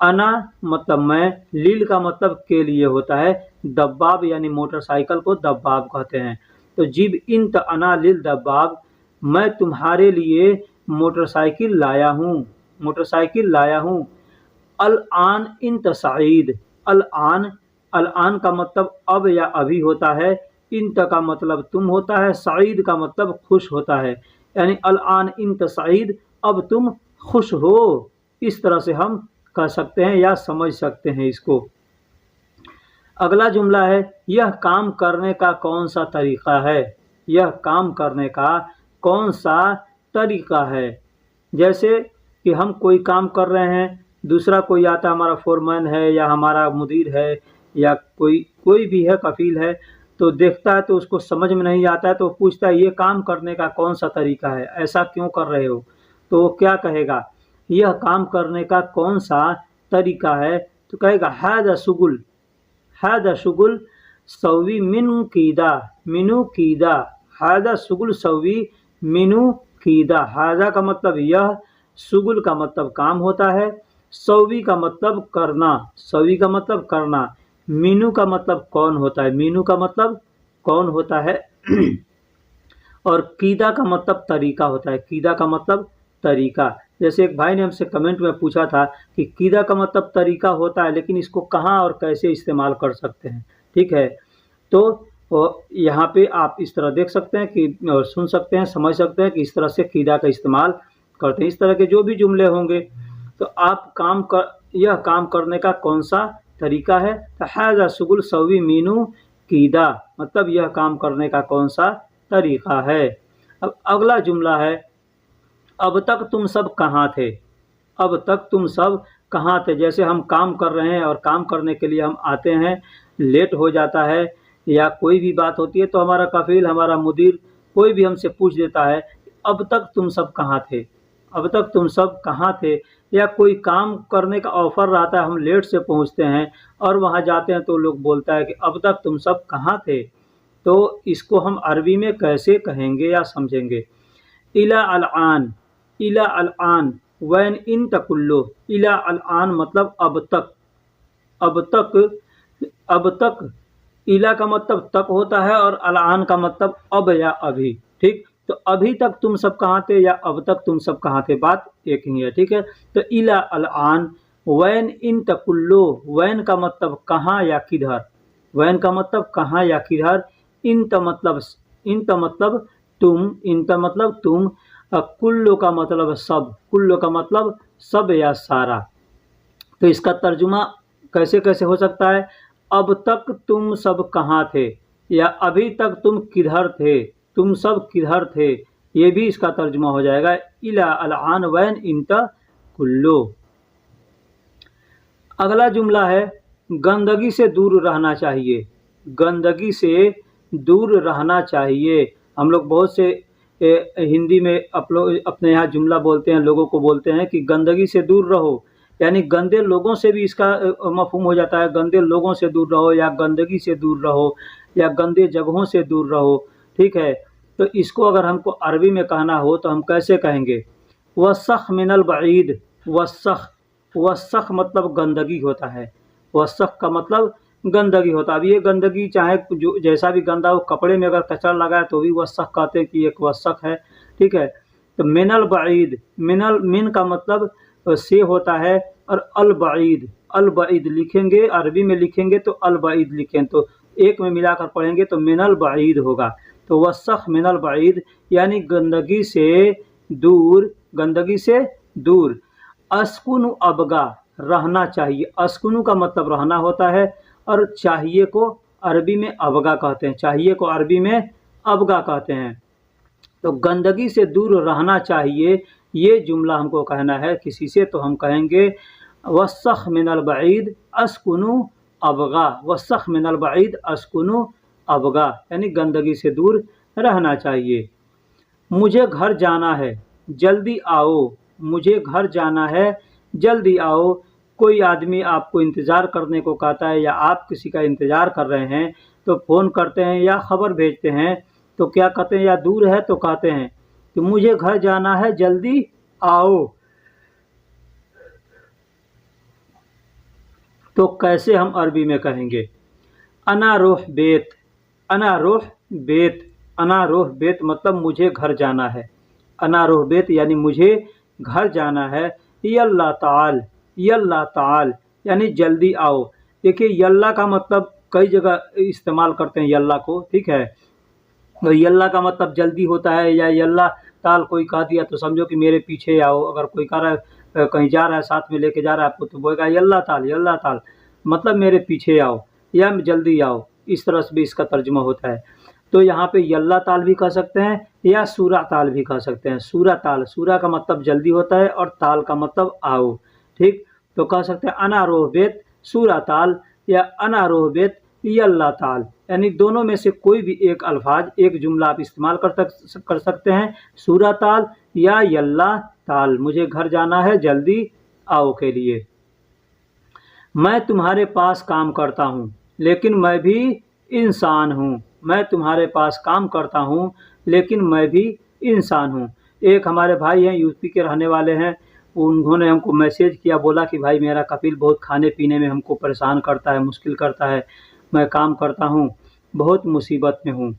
अना मतलब मैं, लिल का मतलब के लिए होता है, दब्बाब यानी मोटरसाइकिल को दब्बाब कहते हैं। तो जिब इंत अना लिल दब्बाब, मैं तुम्हारे लिए मोटरसाइकिल लाया हूँ, मोटरसाइकिल लाया हूँ। अल आन इंत सईद, अल आन, अल आन का मतलब अब या अभी होता है, इंत का मतलब तुम होता है, सईद का मतलब खुश होता है, यानी अल आन इंत सईद, अब तुम खुश हो। इस तरह से हम कह सकते हैं या समझ सकते हैं इसको। अगला जुमला है यह काम करने का कौन सा तरीका है, यह काम करने का कौन सा तरीका है। जैसे कि हम कोई काम कर रहे हैं, दूसरा कोई आता, हमारा फोरमैन है या हमारा मुदीर है या कोई कोई भी है, कफील है, तो देखता है तो उसको समझ में नहीं आता है तो पूछता है ये काम करने का कौन सा तरीका है, ऐसा क्यों कर रहे हो। तो वो क्या कहेगा, यह काम करने का कौन सा तरीका है, तो कहेगा हादा शुगुल, हादा शुगुल सवी मिनु कीदा, मिनु कीदा, हादा शुगुल सवी मिनु कीदा। हादा का मतलब यह, शुगुल का मतलब काम होता है, सवी का मतलब करना, सवी का मतलब करना, मीनू का मतलब कौन होता है, मीनू का मतलब कौन होता है और कीदा का मतलब तरीका होता है, कीदा का मतलब तरीका। जैसे एक भाई ने हमसे कमेंट में पूछा था कि कीदा का मतलब तरीका होता है, लेकिन इसको कहाँ और कैसे इस्तेमाल कर सकते हैं। ठीक है, तो यहाँ पे आप इस तरह देख सकते हैं कि, और सुन सकते हैं, समझ सकते हैं कि इस तरह से कीदा का इस्तेमाल करते हैं। इस तरह के जो भी जुमले होंगे तो आप काम कर, यह काम करने का कौन सा तरीका है, तो हाज़ा शुगुल सवी मीनू कीदा, मतलब यह काम करने का कौन सा तरीका है। अब अगला जुमला है अब तक तुम सब कहाँ थे, अब तक तुम सब कहाँ थे। जैसे हम काम कर रहे हैं और काम करने के लिए हम आते हैं, लेट हो जाता है या कोई भी बात होती है तो हमारा कफील, हमारा मुदीर, कोई भी हमसे पूछ देता है अब तक तुम सब कहाँ थे, अब तक तुम सब कहाँ थे। या कोई काम करने का ऑफ़र रहता है, हम लेट से पहुँचते हैं और वहाँ जाते हैं तो लोग बोलता है कि अब तक तुम सब कहाँ थे। तो इसको हम अरबी में कैसे कहेंगे या समझेंगे। इला अल आन, इला अल आन वैन इन तकुल्लो, इला अल आन मतलब अब तक, अब तक, अब तक, इला का मतलब तक होता है और अल आन का मतलब अब या अभी। ठीक, तो अभी तक तुम सब कहाँ थे या अब तक तुम सब कहाँ थे, बात एक ही है। ठीक है, तो इला अल आन वैन इन तकुल्लो, वैन का मतलब कहाँ या किधर, वैन का मतलब कहाँ या किधर, इन त मतलब, इन त मतलब तुम, इन त मतलब तुम, कुल्लो का मतलब सब, कुल्लो का मतलब सब या सारा। तो इसका तर्जुमा कैसे कैसे हो सकता है, अब तक तुम सब कहाँ थे या अभी तक तुम किधर थे, तुम सब किधर थे, ये भी इसका तर्जुमा हो जाएगा इला अल आन वैन इंत कुल्लो। अगला जुमला है गंदगी से दूर रहना चाहिए, गंदगी से दूर रहना चाहिए। हम लोग बहुत से हिंदी में अपने यहाँ जुमला बोलते हैं, लोगों को बोलते हैं कि गंदगी से दूर रहो यानी गंदे लोगों से भी इसका मफ़हूम हो जाता है, गंदे लोगों से दूर रहो या गंदगी से दूर रहो या गंदे जगहों से दूर रहो, ठीक है। तो इसको अगर हमको अरबी में कहना हो तो हम कैसे कहेंगे? वसख मिनल बईद, वसख, वसख मतलब गंदगी होता है, वसख का मतलब गंदगी होता है। अब ये गंदगी चाहे जो जैसा भी गंदा हो, कपड़े में अगर कचरा लगा है तो भी वसख कहते हैं कि एक वसख है, ठीक है। तो मिनल बईद, मिनल, मिन का मतलब से होता है, और अल बईद, अल बईद लिखेंगे, अरबी में लिखेंगे तो अल बईद लिखें, तो एक में मिलाकर पढ़ेंगे तो मिनल बईद होगा। तो वसख मिनल बईद यानी गंदगी से दूर, गंदगी से दूर। अस्कुनु अबगा, रहना चाहिए, अस्कुनु का मतलब रहना होता है, और चाहिए को अरबी में अबगा कहते हैं, चाहिए को अरबी में अबगा कहते हैं। तो गंदगी से दूर रहना चाहिए, ये जुमला हमको कहना है किसी से, तो हम कहेंगे वसख मिनल बईद अस्कुनु अबगा, वसख मिनल बईद अस्कुनु अबगा, यानी गंदगी से दूर रहना चाहिए। मुझे घर जाना है, जल्दी आओ, मुझे घर जाना है, जल्दी आओ। कोई आदमी आपको इंतज़ार करने को कहता है या आप किसी का इंतज़ार कर रहे हैं तो फ़ोन करते हैं या ख़बर भेजते हैं तो क्या कहते हैं, या दूर है तो कहते हैं कि मुझे घर जाना है, जल्दी आओ। तो कैसे हम अरबी में कहेंगे? अना रोह बेत, अना रोह बेत, अना रोह बेत मतलब मुझे घर जाना है, अना रोह बेत यानी मुझे घर जाना है। यल्ला ताल, यल्ला ताल यानी जल्दी आओ। देखिए यल्ला का मतलब कई जगह इस्तेमाल करते हैं यल्ला को, ठीक है। तो यल्ला का मतलब जल्दी होता है, या यल्ला ताल कोई कह दिया तो समझो कि मेरे पीछे आओ। अगर कोई कह रहा है कहीं जा रहा है, साथ में लेके जा रहा है आपको, तो बोलेगा यल्ला ताल, यल्ला ताल मतलब मेरे पीछे आओ या जल्दी आओ, इस तरह से भी इसका तर्जुमा होता है। तो यहाँ पे यल्ला ताल भी कह सकते हैं या सूरा ताल भी कह सकते हैं। सूरा ताल, सूरा का मतलब जल्दी होता है और ताल का मतलब आओ, ठीक। तो कह सकते हैं अना रोह बेत सूरा ताल या अना रोह बेत यल्ला ताल, यानी दोनों में से कोई भी एक अल्फाज, एक जुमला आप इस्तेमाल कर सकते हैं, सूरा ताल या यल्ला ताल, मुझे घर जाना है, जल्दी आओ के लिए। मैं तुम्हारे पास काम करता हूँ लेकिन मैं भी इंसान हूँ, मैं तुम्हारे पास काम करता हूँ लेकिन मैं भी इंसान हूँ। एक हमारे भाई हैं, यूपी के रहने वाले हैं, उन्होंने हमको मैसेज किया, बोला कि भाई मेरा कपिल बहुत खाने पीने में हमको परेशान करता है, मुश्किल करता है, मैं काम करता हूँ, बहुत मुसीबत में हूँ,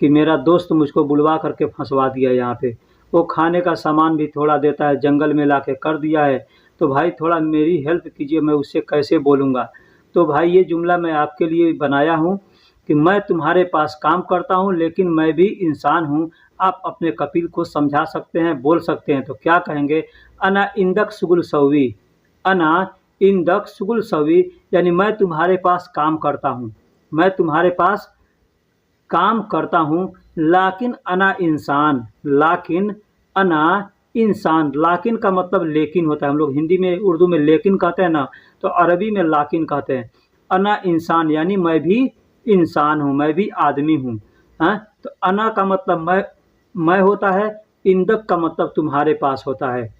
कि मेरा दोस्त मुझको बुलवा करके फंसवा दिया यहाँ पे, वो खाने का सामान भी थोड़ा देता है, जंगल में लाके कर दिया है, तो भाई थोड़ा मेरी हेल्प कीजिए, मैं उससे कैसे बोलूँगा। तो भाई ये जुमला मैं आपके लिए बनाया हूँ कि मैं तुम्हारे पास काम करता हूँ लेकिन मैं भी इंसान हूँ। आप अपने कपिल को समझा सकते हैं, बोल सकते हैं, तो क्या कहेंगे? अना इंदक सुगुल सवी, अना इंदक सुगुल सवी यानी मैं तुम्हारे पास काम करता हूँ, मैं तुम्हारे पास काम करता हूँ, लाकिन अना इंसान, लाकिन अना इंसान, लाकिन का मतलब लेकिन होता है। हम लोग हिंदी में, उर्दू में लेकिन कहते हैं ना, तो अरबी में लाकिन कहते हैं। अना इंसान यानी मैं भी इंसान हूँ, मैं भी आदमी हूँ। हाँ, तो अना का मतलब मैं होता है, इंदक का मतलब तुम्हारे पास होता है,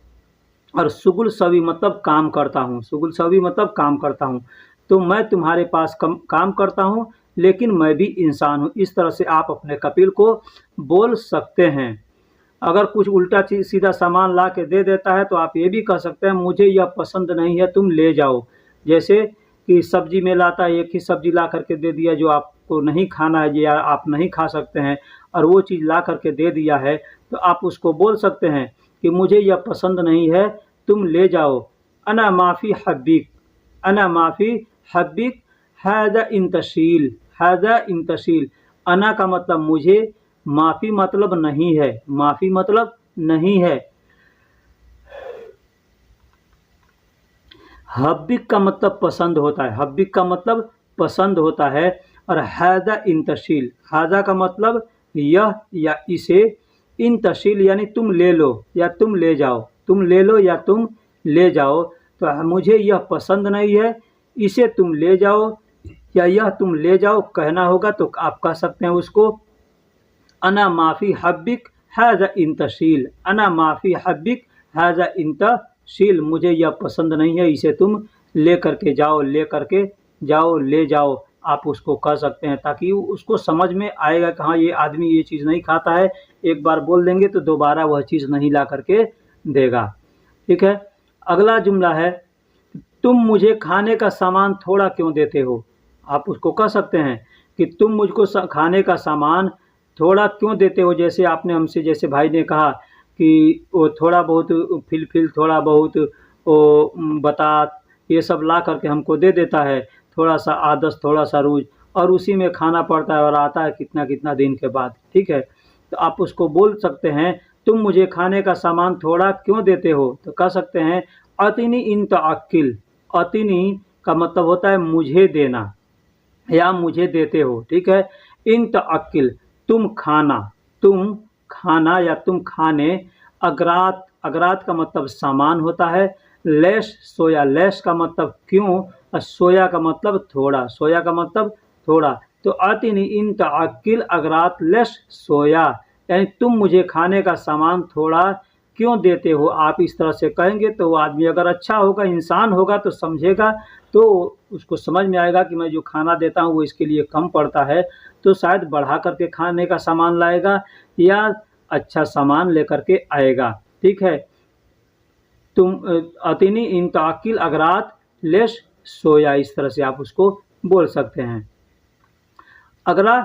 और सुगुल सवी मतलब काम करता हूँ, सुगुल सवी मतलब काम करता हूँ। तो मैं तुम्हारे पास काम करता हूँ लेकिन मैं भी इंसान हूँ। इस तरह से आप अपने कपिल को बोल सकते हैं। अगर कुछ उल्टा सीधा सामान ला के दे देता है तो आप ये भी कह सकते हैं मुझे यह पसंद नहीं है, तुम ले जाओ। जैसे कि सब्जी में लाता है, एक ही सब्जी ला करके दे दिया जो आपको नहीं खाना है या आप नहीं खा सकते हैं, और वो चीज़ ला करके दे दिया है, तो आप उसको बोल सकते हैं कि मुझे यह पसंद नहीं है, तुम ले जाओ। अना माफ़ी हब्बिक, अना माफ़ी हब्बिक हैज़ा इंतशील, हैज़ा इंतशील। अना का मतलब मुझे, माफ़ी मतलब नहीं है, माफ़ी मतलब नहीं है। हब्बिक का मतलब पसंद होता है, हब्बिक का मतलब पसंद होता है, और हैज़ा इंतशील, हैज़ा का मतलब यह या इसे, इंतशील यानी तुम ले लो या तुम ले जाओ, तुम ले लो या तुम ले जाओ। तो मुझे यह पसंद नहीं है, इसे तुम ले जाओ या यह तुम ले जाओ कहना होगा, तो आप कह सकते हैं उसको अना माफ़ी हब्बिक हैज़ा इंतशील, अना माफ़ी हब्बिक हैज़ा शील, मुझे यह पसंद नहीं है, इसे तुम ले करके जाओ, ले करके जाओ, ले जाओ। आप उसको कह सकते हैं ताकि उसको समझ में आएगा कि हाँ, ये आदमी ये चीज़ नहीं खाता है। एक बार बोल देंगे तो दोबारा वह चीज़ नहीं ला करके देगा। ठीक है। अगला जुमला है, तुम मुझे खाने का सामान थोड़ा क्यों देते हो। आप उसको कह सकते हैं कि तुम मुझको खाने का सामान थोड़ा क्यों देते हो। जैसे आपने हमसे, जैसे भाई ने कहा कि वो थोड़ा बहुत फिल थोड़ा बहुत वो बता ये सब ला करके हमको दे देता है, थोड़ा सा आदस, थोड़ा सा रूज, और उसी में खाना पड़ता है और आता है कितना कितना दिन के बाद। ठीक है। तो आप उसको बोल सकते हैं, तुम मुझे खाने का सामान थोड़ा क्यों देते हो। तो कह सकते हैं, अतिनी इन तअक्किल। अतिनी का मतलब होता है मुझे देना या मुझे देते हो। ठीक है। इन तअक्किल, तुम खाना, तुम खाना या तुम खाने। अगरात, अगरात का मतलब सामान होता है। लेश, सोया, लेश का मतलब क्यों, और सोया का मतलब थोड़ा, सोया का मतलब थोड़ा। तो अतिनी इन तअक्किल अगरात लेश सोया, यानी तुम मुझे खाने का सामान थोड़ा क्यों देते हो। आप इस तरह से कहेंगे तो वो आदमी अगर अच्छा होगा, इंसान होगा तो समझेगा, तो उसको समझ में आएगा कि मैं जो खाना देता हूँ वो इसके लिए कम पड़ता है, तो शायद बढ़ा करके खाने का सामान लाएगा या अच्छा सामान लेकर के आएगा। ठीक है। तुम अतिनी इन ताकिल अगरात लेश सोया, इस तरह से आप उसको बोल सकते हैं। अगला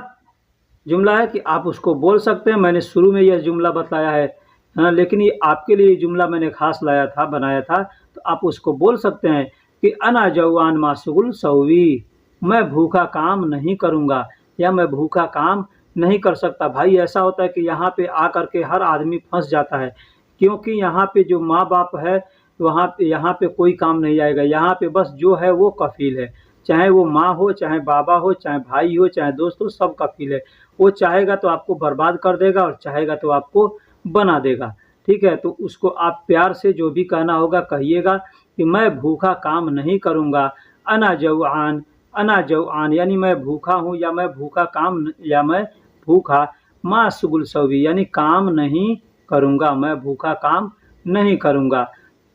जुमला है कि आप उसको बोल सकते हैं, मैंने शुरू में यह जुमला बताया है ना, लेकिन ये आपके लिए जुमला मैंने खास लाया था, बनाया था। तो आप उसको बोल सकते हैं कि अना जवान माशगुल सवी, मैं भूखा काम नहीं करूँगा या मैं भूखा काम नहीं कर सकता। भाई ऐसा होता है कि यहाँ पे आकर के हर आदमी फंस जाता है, क्योंकि यहाँ पे जो माँ बाप है वहाँ पे, यहाँ पे कोई काम नहीं आएगा। यहाँ पे बस जो है वो कफील है, चाहे वो माँ हो, चाहे बाबा हो, चाहे भाई हो, चाहे दोस्त हो, सब कफील है। वो चाहेगा तो आपको बर्बाद कर देगा और चाहेगा तो आपको बना देगा। ठीक है। तो उसको आप प्यार से जो भी कहना होगा कहिएगा कि मैं भूखा काम नहीं करूँगा। अना जवान, अना जवान यानी मैं भूखा हूँ या मैं भूखा काम, या मैं भूखा माँ सुगुल सवी यानी काम नहीं करूँगा, मैं भूखा काम नहीं करूँगा।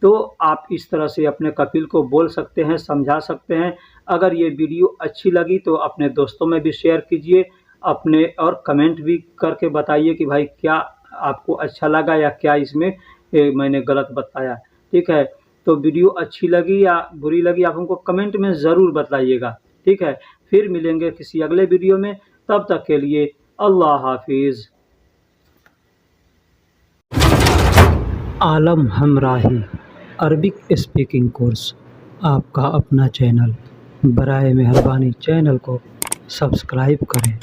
तो आप इस तरह से अपने कफील को बोल सकते हैं, समझा सकते हैं। अगर ये वीडियो अच्छी लगी तो अपने दोस्तों में भी शेयर कीजिए, अपने और कमेंट भी करके बताइए कि भाई क्या आपको अच्छा लगा या क्या इसमें मैंने गलत बताया। ठीक है। तो वीडियो अच्छी लगी या बुरी लगी आप हमको कमेंट में ज़रूर बताइएगा। ठीक है। फिर मिलेंगे किसी अगले वीडियो में, तब तक के लिए अल्लाह हाफिज़। आलम हमराही अरबिक स्पीकिंग कोर्स, आपका अपना चैनल। बराए मेहरबानी चैनल को सब्सक्राइब करें।